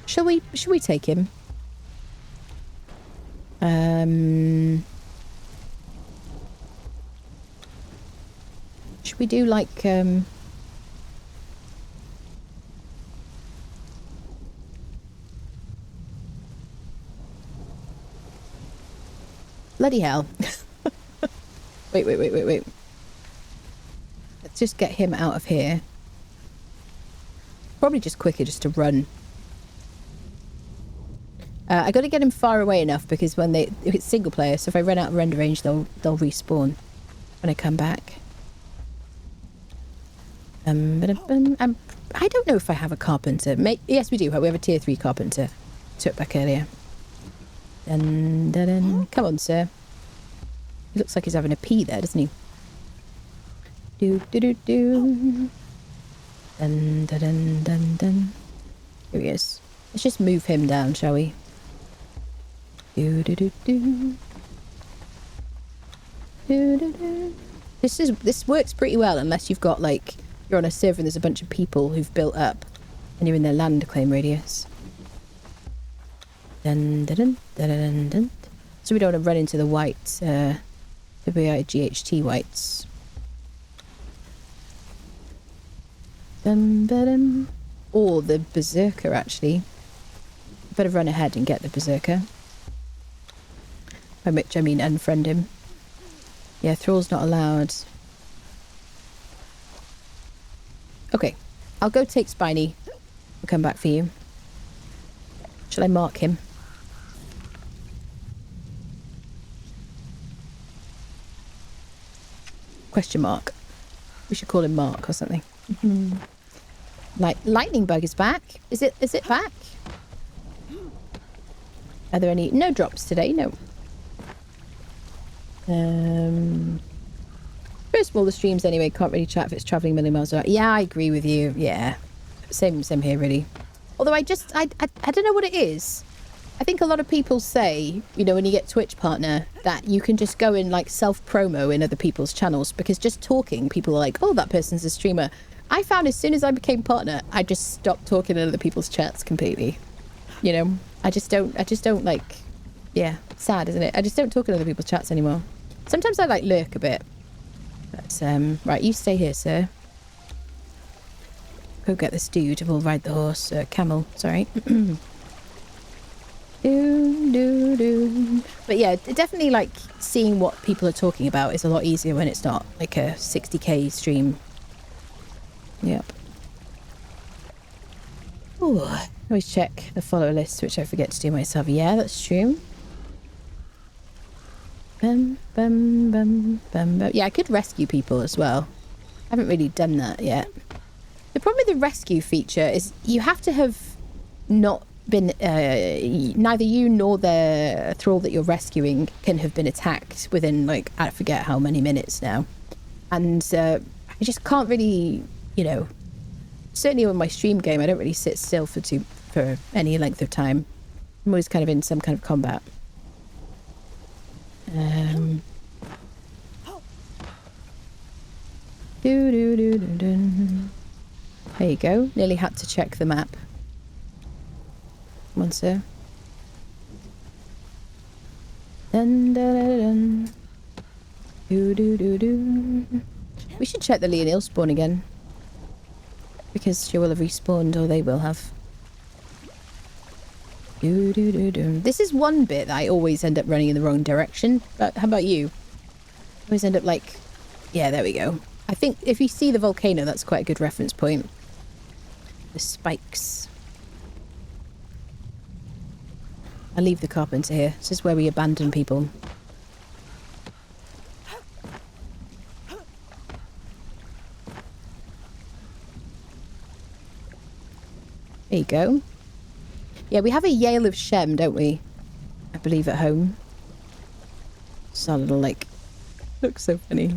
Shall we take him? Should we do like bloody hell. Wait. Let's just get him out of here. Probably just quicker just to run. I got to get him far away enough because when if it's single player, so if I run out of render range, they'll respawn when I come back. I don't know if I have a carpenter. Yes, we do. We have a tier 3 carpenter. Took back earlier. Come on, sir. He looks like he's having a pee there, doesn't he? Do. Dun. Here he is. Let's just move him down, shall we? Do. This works pretty well unless you've got like you're on a server and there's a bunch of people who've built up and you're in their land claim radius. Dun. So we don't want to run into the white GHT whites. Or the berserker, actually. Better run ahead and get the berserker. By which I mean unfriend him. Yeah, thrall's not allowed. Okay, I'll go take Spiny. I'll come back for you. Shall I mark him? Question mark. We should call him Mark or something. Lightning bug is back. Is it back? Are there any no drops today? No. First of all, the streams anyway, can't really chat if it's travelling a million miles away. Yeah, I agree with you. Yeah. Same here really. Although I don't know what it is. I think a lot of people say, you know, when you get Twitch partner, that you can just go in like self-promo in other people's channels because just talking, people are like, oh, that person's a streamer. I found as soon as I became partner, I just stopped talking in other people's chats completely. You know, I just don't like, yeah, sad, isn't it? I just don't talk in other people's chats anymore. Sometimes I like lurk a bit. But, right, you stay here, sir. Go get this dude. We'll ride the horse. Camel, sorry. But yeah, definitely like seeing what people are talking about is a lot easier when it's not like a 60k stream. Yep. Ooh, always check the follower list, which I forget to do myself. Yeah, that's true. Yeah, I could rescue people as well. I haven't really done that yet. The problem with the rescue feature is you have to have not been neither you nor the thrall that you're rescuing can have been attacked within like I forget how many minutes now, and I just can't really, you know, certainly on my stream game I don't really sit still for any length of time. I'm always kind of in some kind of combat. There you go. Nearly had to check the map. Come on, sir. Dun. We should check the Leonil spawn again. Because she will have respawned, or they will have. This is one bit that I always end up running in the wrong direction. But how about you? I always end up like... Yeah, there we go. I think if you see the volcano, that's quite a good reference point. The spikes. I'll leave the carpenter here. This is where we abandon people. There you go. Yeah, we have a Yale of Shem, don't we? I believe at home. It's our little lake. Looks so funny.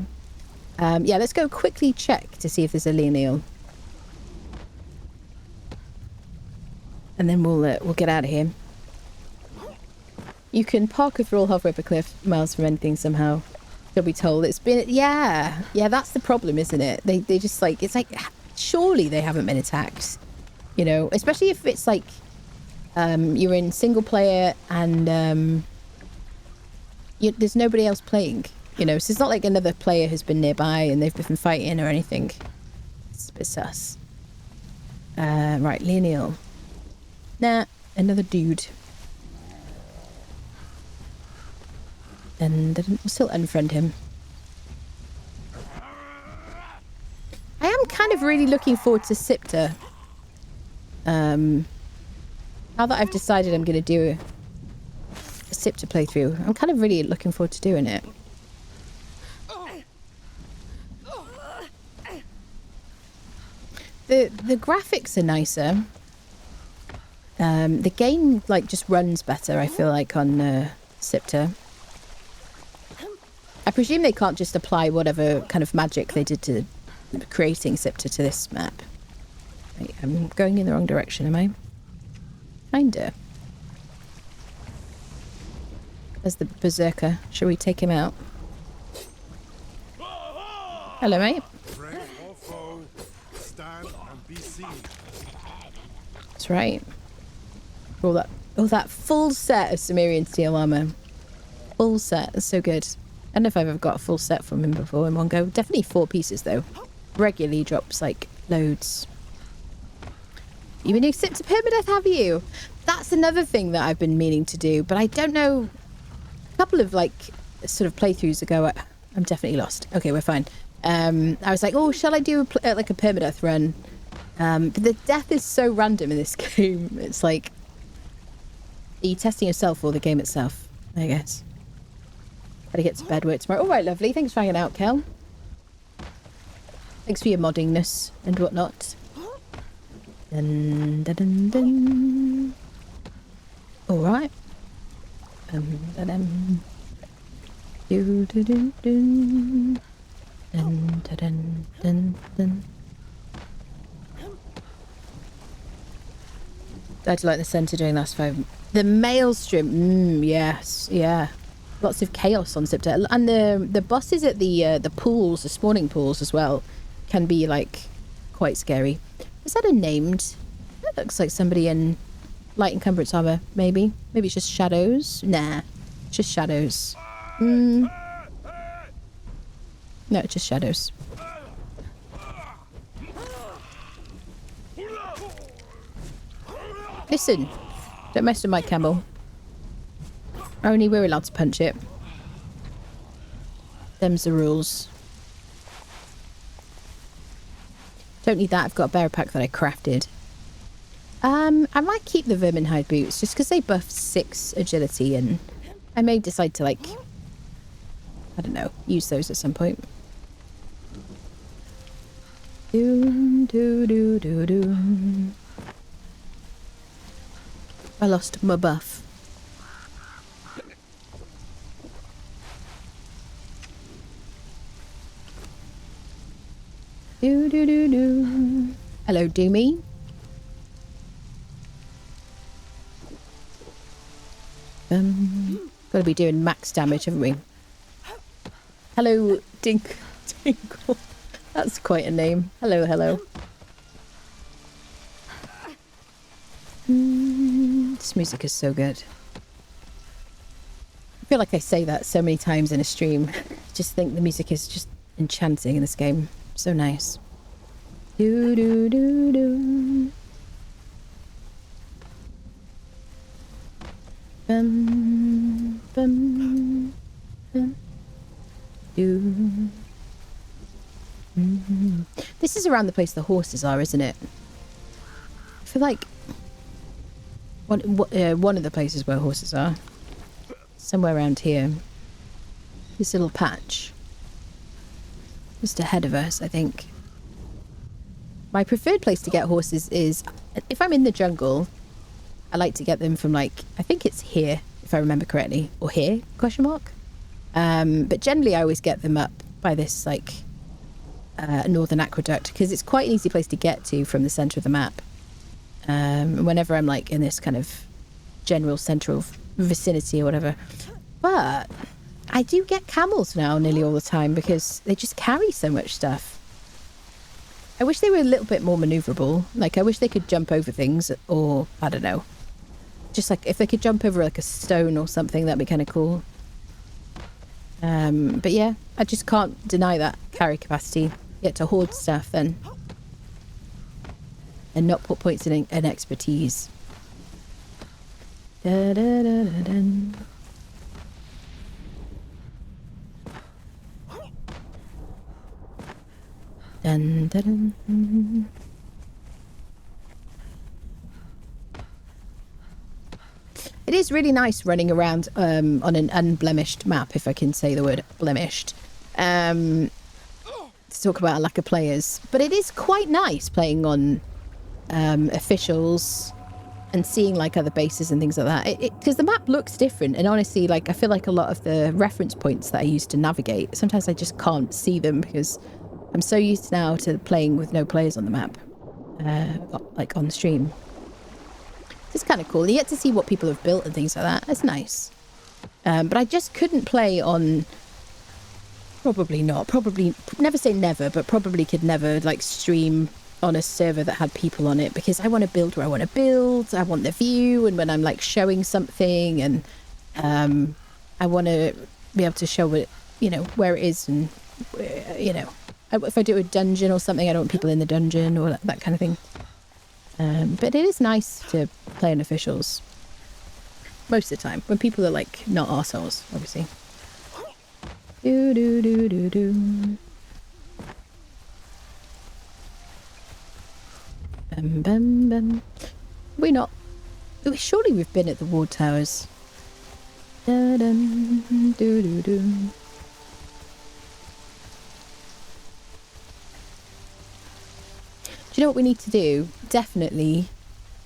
Yeah, let's go quickly check to see if there's a Leonil. And then we'll get out of here. You can park a thrall halfway up a cliff, miles from anything somehow. You'll be told it's been... Yeah, that's the problem, isn't it? They just like... It's like, surely they haven't been attacked. You know, especially if it's like... you're in single player and there's nobody else playing. You know, so it's not like another player has been nearby and they've been fighting or anything. It's a bit sus. Right, Leonil. Nah, another dude. And we'll still unfriend him. I am kind of really looking forward to Sipta. Now that I've decided I'm going to do a Sipta playthrough, I'm kind of really looking forward to doing it. The graphics are nicer. The game like just runs better, I feel like, on Sipta. I presume they can't just apply whatever kind of magic they did to creating Sipta to this map. Wait, I'm going in the wrong direction, am I? Kinda. There's the berserker. Shall we take him out? Hello, mate.
Friend or foe, stand and be seen.
That's right. All that full set of Sumerian steel armor. Full set. That's so good. I don't know if I've ever got a full set from him before in one go. Definitely 4 pieces though. Regularly drops like loads. You've been doing Sipta permadeath, have you? That's another thing that I've been meaning to do, but I don't know. A couple of like sort of playthroughs ago, I'm definitely lost. Okay, we're fine. I was like, oh, shall I do like a permadeath run? But the death is so random in this game. It's like, are you testing yourself or the game itself? I guess. Gotta get to bed work tomorrow. All right, lovely. Thanks for hanging out, Kel. Thanks for your moddingness and whatnot. Dun, dun, dun, dun. All right. Dun, dun. Do, do, do, do. Dun, dun, dun, dun, dun. I do like the centre doing last 5. The maelstrom. Yes, yeah. Lots of chaos on Sipta, and the bosses at the pools, the spawning pools as well, can be like quite scary. Is that a named? That looks like somebody in light encumbrance armor. Maybe it's just shadows. Nah, just shadows. No, it's just shadows. Listen, don't mess with my camel. Only we're allowed to punch it. Them's the rules. Don't need that. I've got a bear pack that I crafted. I might keep the vermin hide boots just because they buff 6 agility, and I may decide to, like, I don't know, use those at some point. Do do do do do. I lost my buff. Do do do do. Hello, Doomy. Gotta be doing max damage, haven't we? Hello, Dinkle. That's quite a name. Hello, hello. This music is so good. I feel like I say that so many times in a stream. Just think the music is just enchanting in this game. So nice. Do do do do. Bum bum bum. Do. This is around the place the horses are, isn't it? I feel like one of the places where horses are. Somewhere around here. This little patch. Just ahead of us, I think. My preferred place to get horses is if I'm in the jungle I like to get them from like, I think it's here, if I remember correctly, or here, question mark. But generally I always get them up by this like northern aqueduct because it's quite an easy place to get to from the center of the map. Whenever I'm like in this kind of general central vicinity or whatever. But I do get camels now nearly all the time because they just carry so much stuff. I wish they were a little bit more maneuverable. Like, I wish they could jump over things, or I don't know. Just like if they could jump over like a stone or something, that'd be kind of cool. But yeah, I just can't deny that carry capacity. You get to hoard stuff then, and not put points in an expertise. Da, da, da, da, da. Dun, dun, dun. It is really nice running around on an unblemished map, if I can say the word blemished, to talk about a lack of players. But it is quite nice playing on officials and seeing like other bases and things like that. Because the map looks different, and honestly, like I feel like a lot of the reference points that I used to navigate, sometimes I just can't see them because I'm so used now to playing with no players on the map, like on stream. It's kind of cool. You get to see what people have built and things like that. It's nice. But I just couldn't play on... Probably never say never, but probably could never like stream on a server that had people on it, because I want to build where I want to build. I want the view, and when I'm like showing something, and I want to be able to show it, you know, where it is, and you know, if I do a dungeon or something, I don't want people in the dungeon or that kind of thing. But it is nice to play on officials most of the time when people are like not arseholes, obviously. Do do do do do. Bum bum bum. Surely we've been at the Wardtowers. Da dum do do do. Do you know what we need to do? Definitely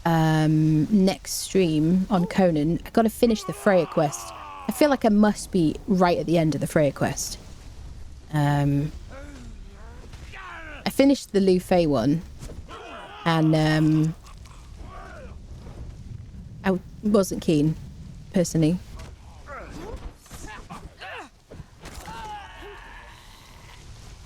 next stream on Conan, I've got to finish the Freya quest. I feel like I must be right at the end of the Freya quest. I finished the Lu Fei one, and I wasn't keen, personally.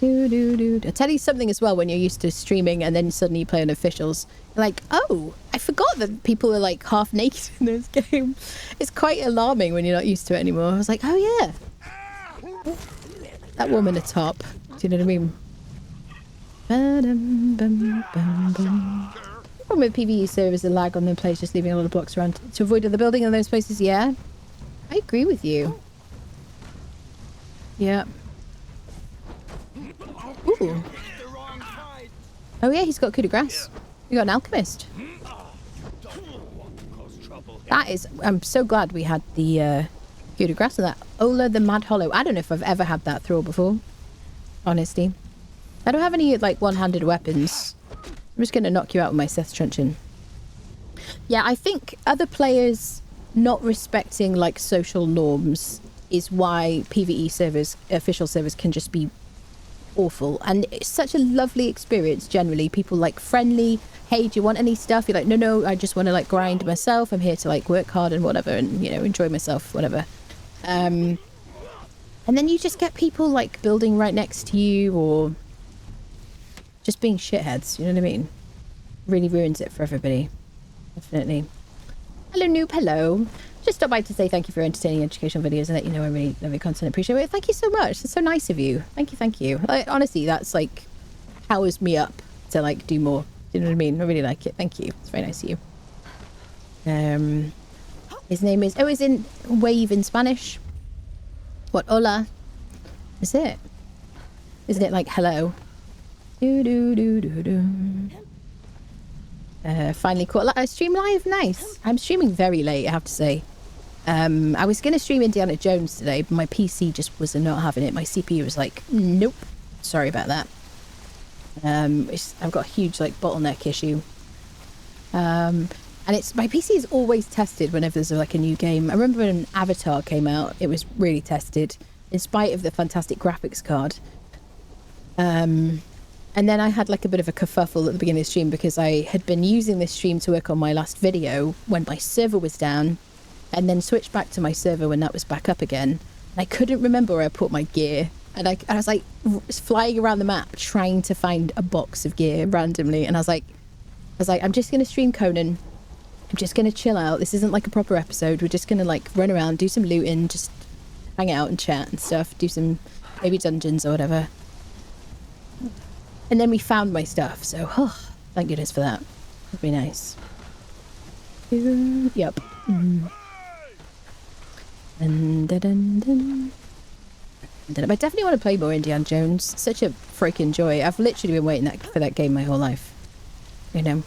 I'll tell you something as well, when you're used to streaming and then suddenly you play on officials, like, oh, I forgot that people are like half naked in this game. It's quite alarming when you're not used to it anymore. I was like, oh yeah, that woman atop. Do you know what I mean? Ba-dum, bum, bum. The problem with PvE servers, the lag on them players just leaving a lot of blocks around to avoid other building in those places. Yeah, I agree with you. Yeah. Ooh. Oh yeah, he's got coup de grace. We got an alchemist. That is, I'm so glad we had the coup de grace of that. Ola the Mad Hollow. I don't know if I've ever had that throw before, honestly. I don't have any like one-handed weapons. I'm just going to knock you out with my Seth Truncheon. Yeah, I think other players not respecting like social norms is why PvE servers, official servers, can just be awful. And it's such a lovely experience generally. People like friendly, hey, do you want any stuff? You're like, no, I just want to like grind myself. I'm here to like work hard and whatever, and you know, enjoy myself, whatever. And then you just get people like building right next to you, or just being shitheads, you know what I mean? Really ruins it for everybody. Definitely. Hello Noob, hello. Just stopped by to say thank you for entertaining educational videos and let you know I really love your content. Appreciate it. Thank you so much. It's so nice of you. Thank you. Honestly, that's like powers me up to like do more. Do you know what I mean? I really like it. Thank you. It's very nice of you. His name is... Oh, it's in wave in Spanish. What? Hola. Is it? Isn't it like hello? Finally caught a stream live. Nice. I'm streaming very late, I have to say. I was going to stream Indiana Jones today, but my PC just was not having it. My CPU was like, nope. Sorry about that. I've got a huge like bottleneck issue. And it's my PC is always tested whenever there's like a new game. I remember when Avatar came out, it was really tested in spite of the fantastic graphics card. And then I had like a bit of a kerfuffle at the beginning of the stream because I had been using this stream to work on my last video when my server was down, and then switched back to my server when that was back up again. And I couldn't remember where I put my gear. And I was like flying around the map trying to find a box of gear randomly. And I was like, I'm just going to stream Conan. I'm just going to chill out. This isn't like a proper episode. We're just going to like run around, do some looting, just hang out and chat and stuff. Do some maybe dungeons or whatever. And then we found my stuff. So, thank goodness for that. That'd be nice. Yep. But I definitely want to play more Indiana Jones. Such a freaking joy. I've literally been waiting for that game my whole life. You know.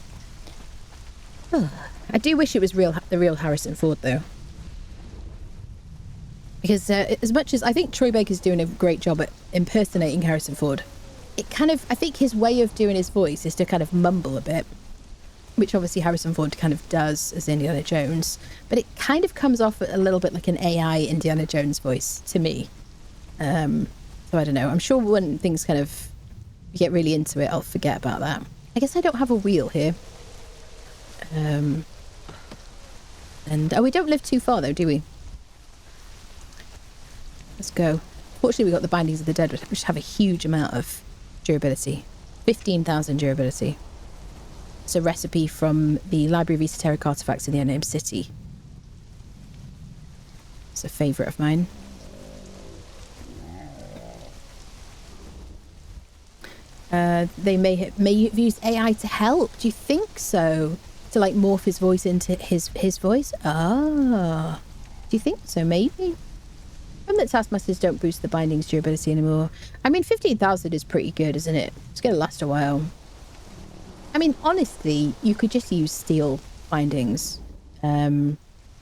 I do wish it was the real Harrison Ford, though. Because as much as I think Troy Baker's doing a great job at impersonating Harrison Ford, it kind of, I think his way of doing his voice is to kind of mumble a bit, which obviously Harrison Ford kind of does as Indiana Jones, but it kind of comes off a little bit like an AI Indiana Jones voice to me. So I don't know. I'm sure when things kind of get really into it, I'll forget about that. I guess I don't have a wheel here. And we don't live too far though, do we? Let's go. Fortunately, we got the Bindings of the Dead, which have a huge amount of durability. 15,000 durability. It's a recipe from the Library of Esoteric Artifacts in the Unnamed City. It's a favourite of mine. They may have used AI to help. Do you think so? To like morph his voice into his voice? Ah. Do you think so? Maybe. And that Taskmasters don't boost the bindings durability anymore. I mean, 15,000 is pretty good, isn't it? It's going to last a while. I mean, honestly, you could just use steel bindings. But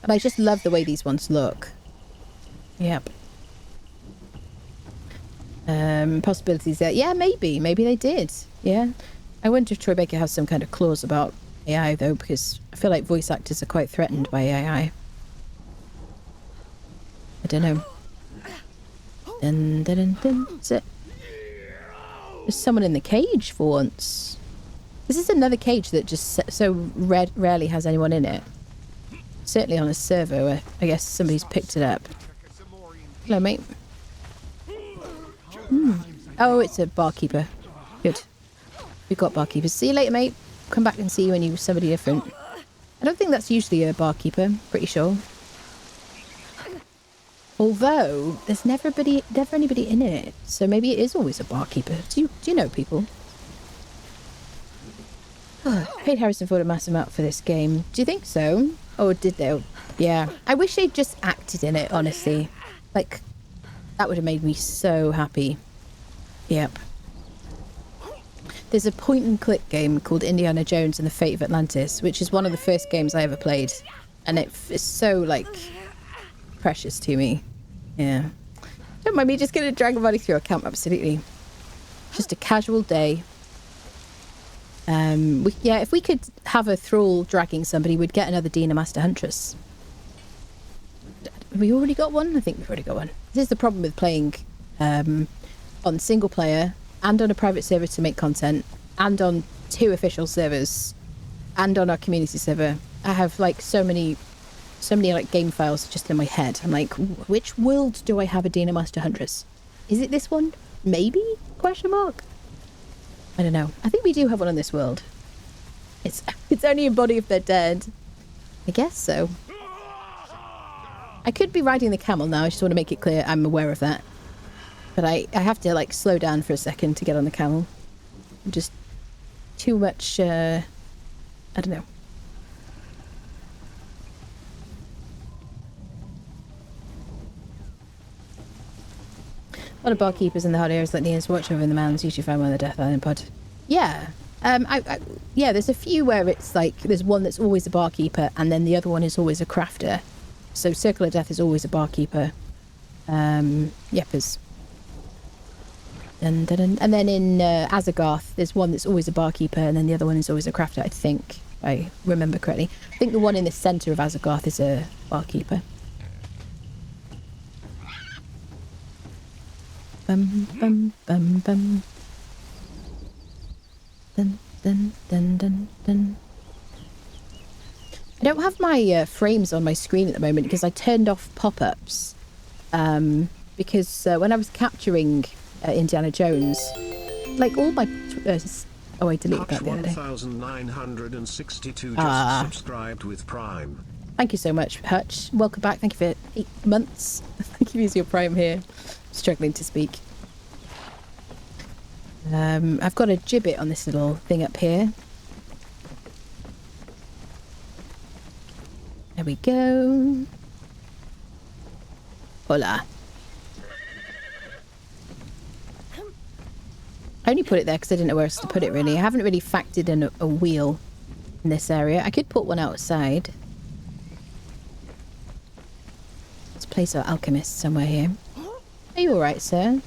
I just love the way these ones look. Yep. Possibilities there. Yeah, maybe. Maybe they did. Yeah. I wonder if Troy Baker has some kind of clause about AI, though, because I feel like voice actors are quite threatened by AI. I don't know. That's it. There's someone in the cage for once. This is another cage that just so rarely has anyone in it. Certainly on a server where I guess somebody's picked it up. Hello, mate. Oh, it's a barkeeper. Good. We've got barkeepers. See you later, mate. Come back and see you when you're somebody different. I don't think that's usually a barkeeper. Pretty sure. Although there's never anybody in it, so maybe it is always a barkeeper. Do you know people? Paid Harrison Ford a massive amount for this game. Do you think so? Or did they? Yeah. I wish they'd just acted in it, honestly. Like, that would have made me so happy. Yep. There's a point-and-click game called Indiana Jones and the Fate of Atlantis, which is one of the first games I ever played. And it's so, like, precious to me. Yeah. Don't mind me just getting a dragon body through a camp, absolutely. Just a casual day. Yeah, if we could have a thrall dragging somebody, we'd get another Dina Master Huntress. Have we already got one? I think we've already got one. This is the problem with playing on single player and on a private server to make content and on 2 official servers and on our community server. I have like so many like game files just in my head. I'm like, which world do I have a Dina Master Huntress? Is it this one? Maybe? Question mark? I don't know. I think we do have one on this world. It's only a body if they're dead. I guess so. I could be riding the camel now. I just want to make it clear I'm aware of that. But I have to like slow down for a second to get on the camel. Just too much, I don't know. A lot of barkeepers in the hard areas like Nia's watch over in the mounds usually find one of the Death Island pod. Yeah. Yeah, there's a few where it's like there's one that's always a barkeeper and then the other one is always a crafter. So Circle of Death is always a barkeeper. Yepers. And then in Azagarth, there's one that's always a barkeeper and then the other one is always a crafter, I think. if I remember correctly. I think the one in the centre of Azagarth is a barkeeper. Bum bum bum bum. Dun dun dun dun dun. I don't have my frames on my screen at the moment because I turned off pop-ups. Because when I was capturing Indiana Jones, like all my... oh, I deleted that the other day.
1962 just subscribed with Prime.
Thank you so much, Hutch. Welcome back. Thank you for 8 months. Thank you for your Prime here. Struggling to speak. I've got a gibbet on this little thing up here. There we go. Hola. I only put it there because I didn't know where else to put it, really. I haven't really factored in a wheel in this area. I could put one outside. Let's place our alchemist somewhere here. Are you alright, sir?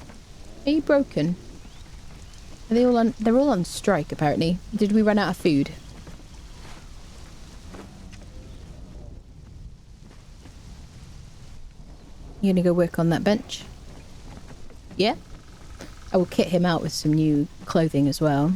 Are you broken? Are they all on... They're all on strike, apparently. Did we run out of food? You gonna go work on that bench? Yeah? I will kit him out with some new clothing as well.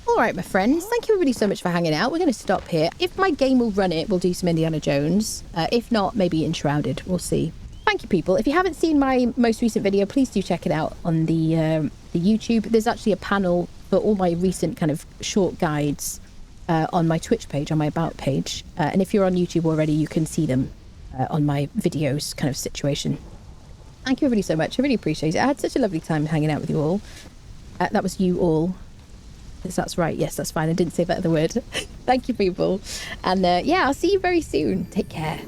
Alright, my friends. Thank you everybody so much for hanging out. We're going to stop here. If my game will run it, we'll do some Indiana Jones. If not, maybe Enshrouded. We'll see. Thank you, people. If you haven't seen my most recent video, please do check it out on the YouTube. There's actually a panel for all my recent kind of short guides on my Twitch page, on my About page. And if you're on YouTube already, you can see them on my videos kind of situation. Thank you everybody so much. I really appreciate it. I had such a lovely time hanging out with you all. That was you all. Yes, that's right. Yes, that's fine. I didn't say that other word. Thank you, people. And yeah, I'll see you very soon. Take care.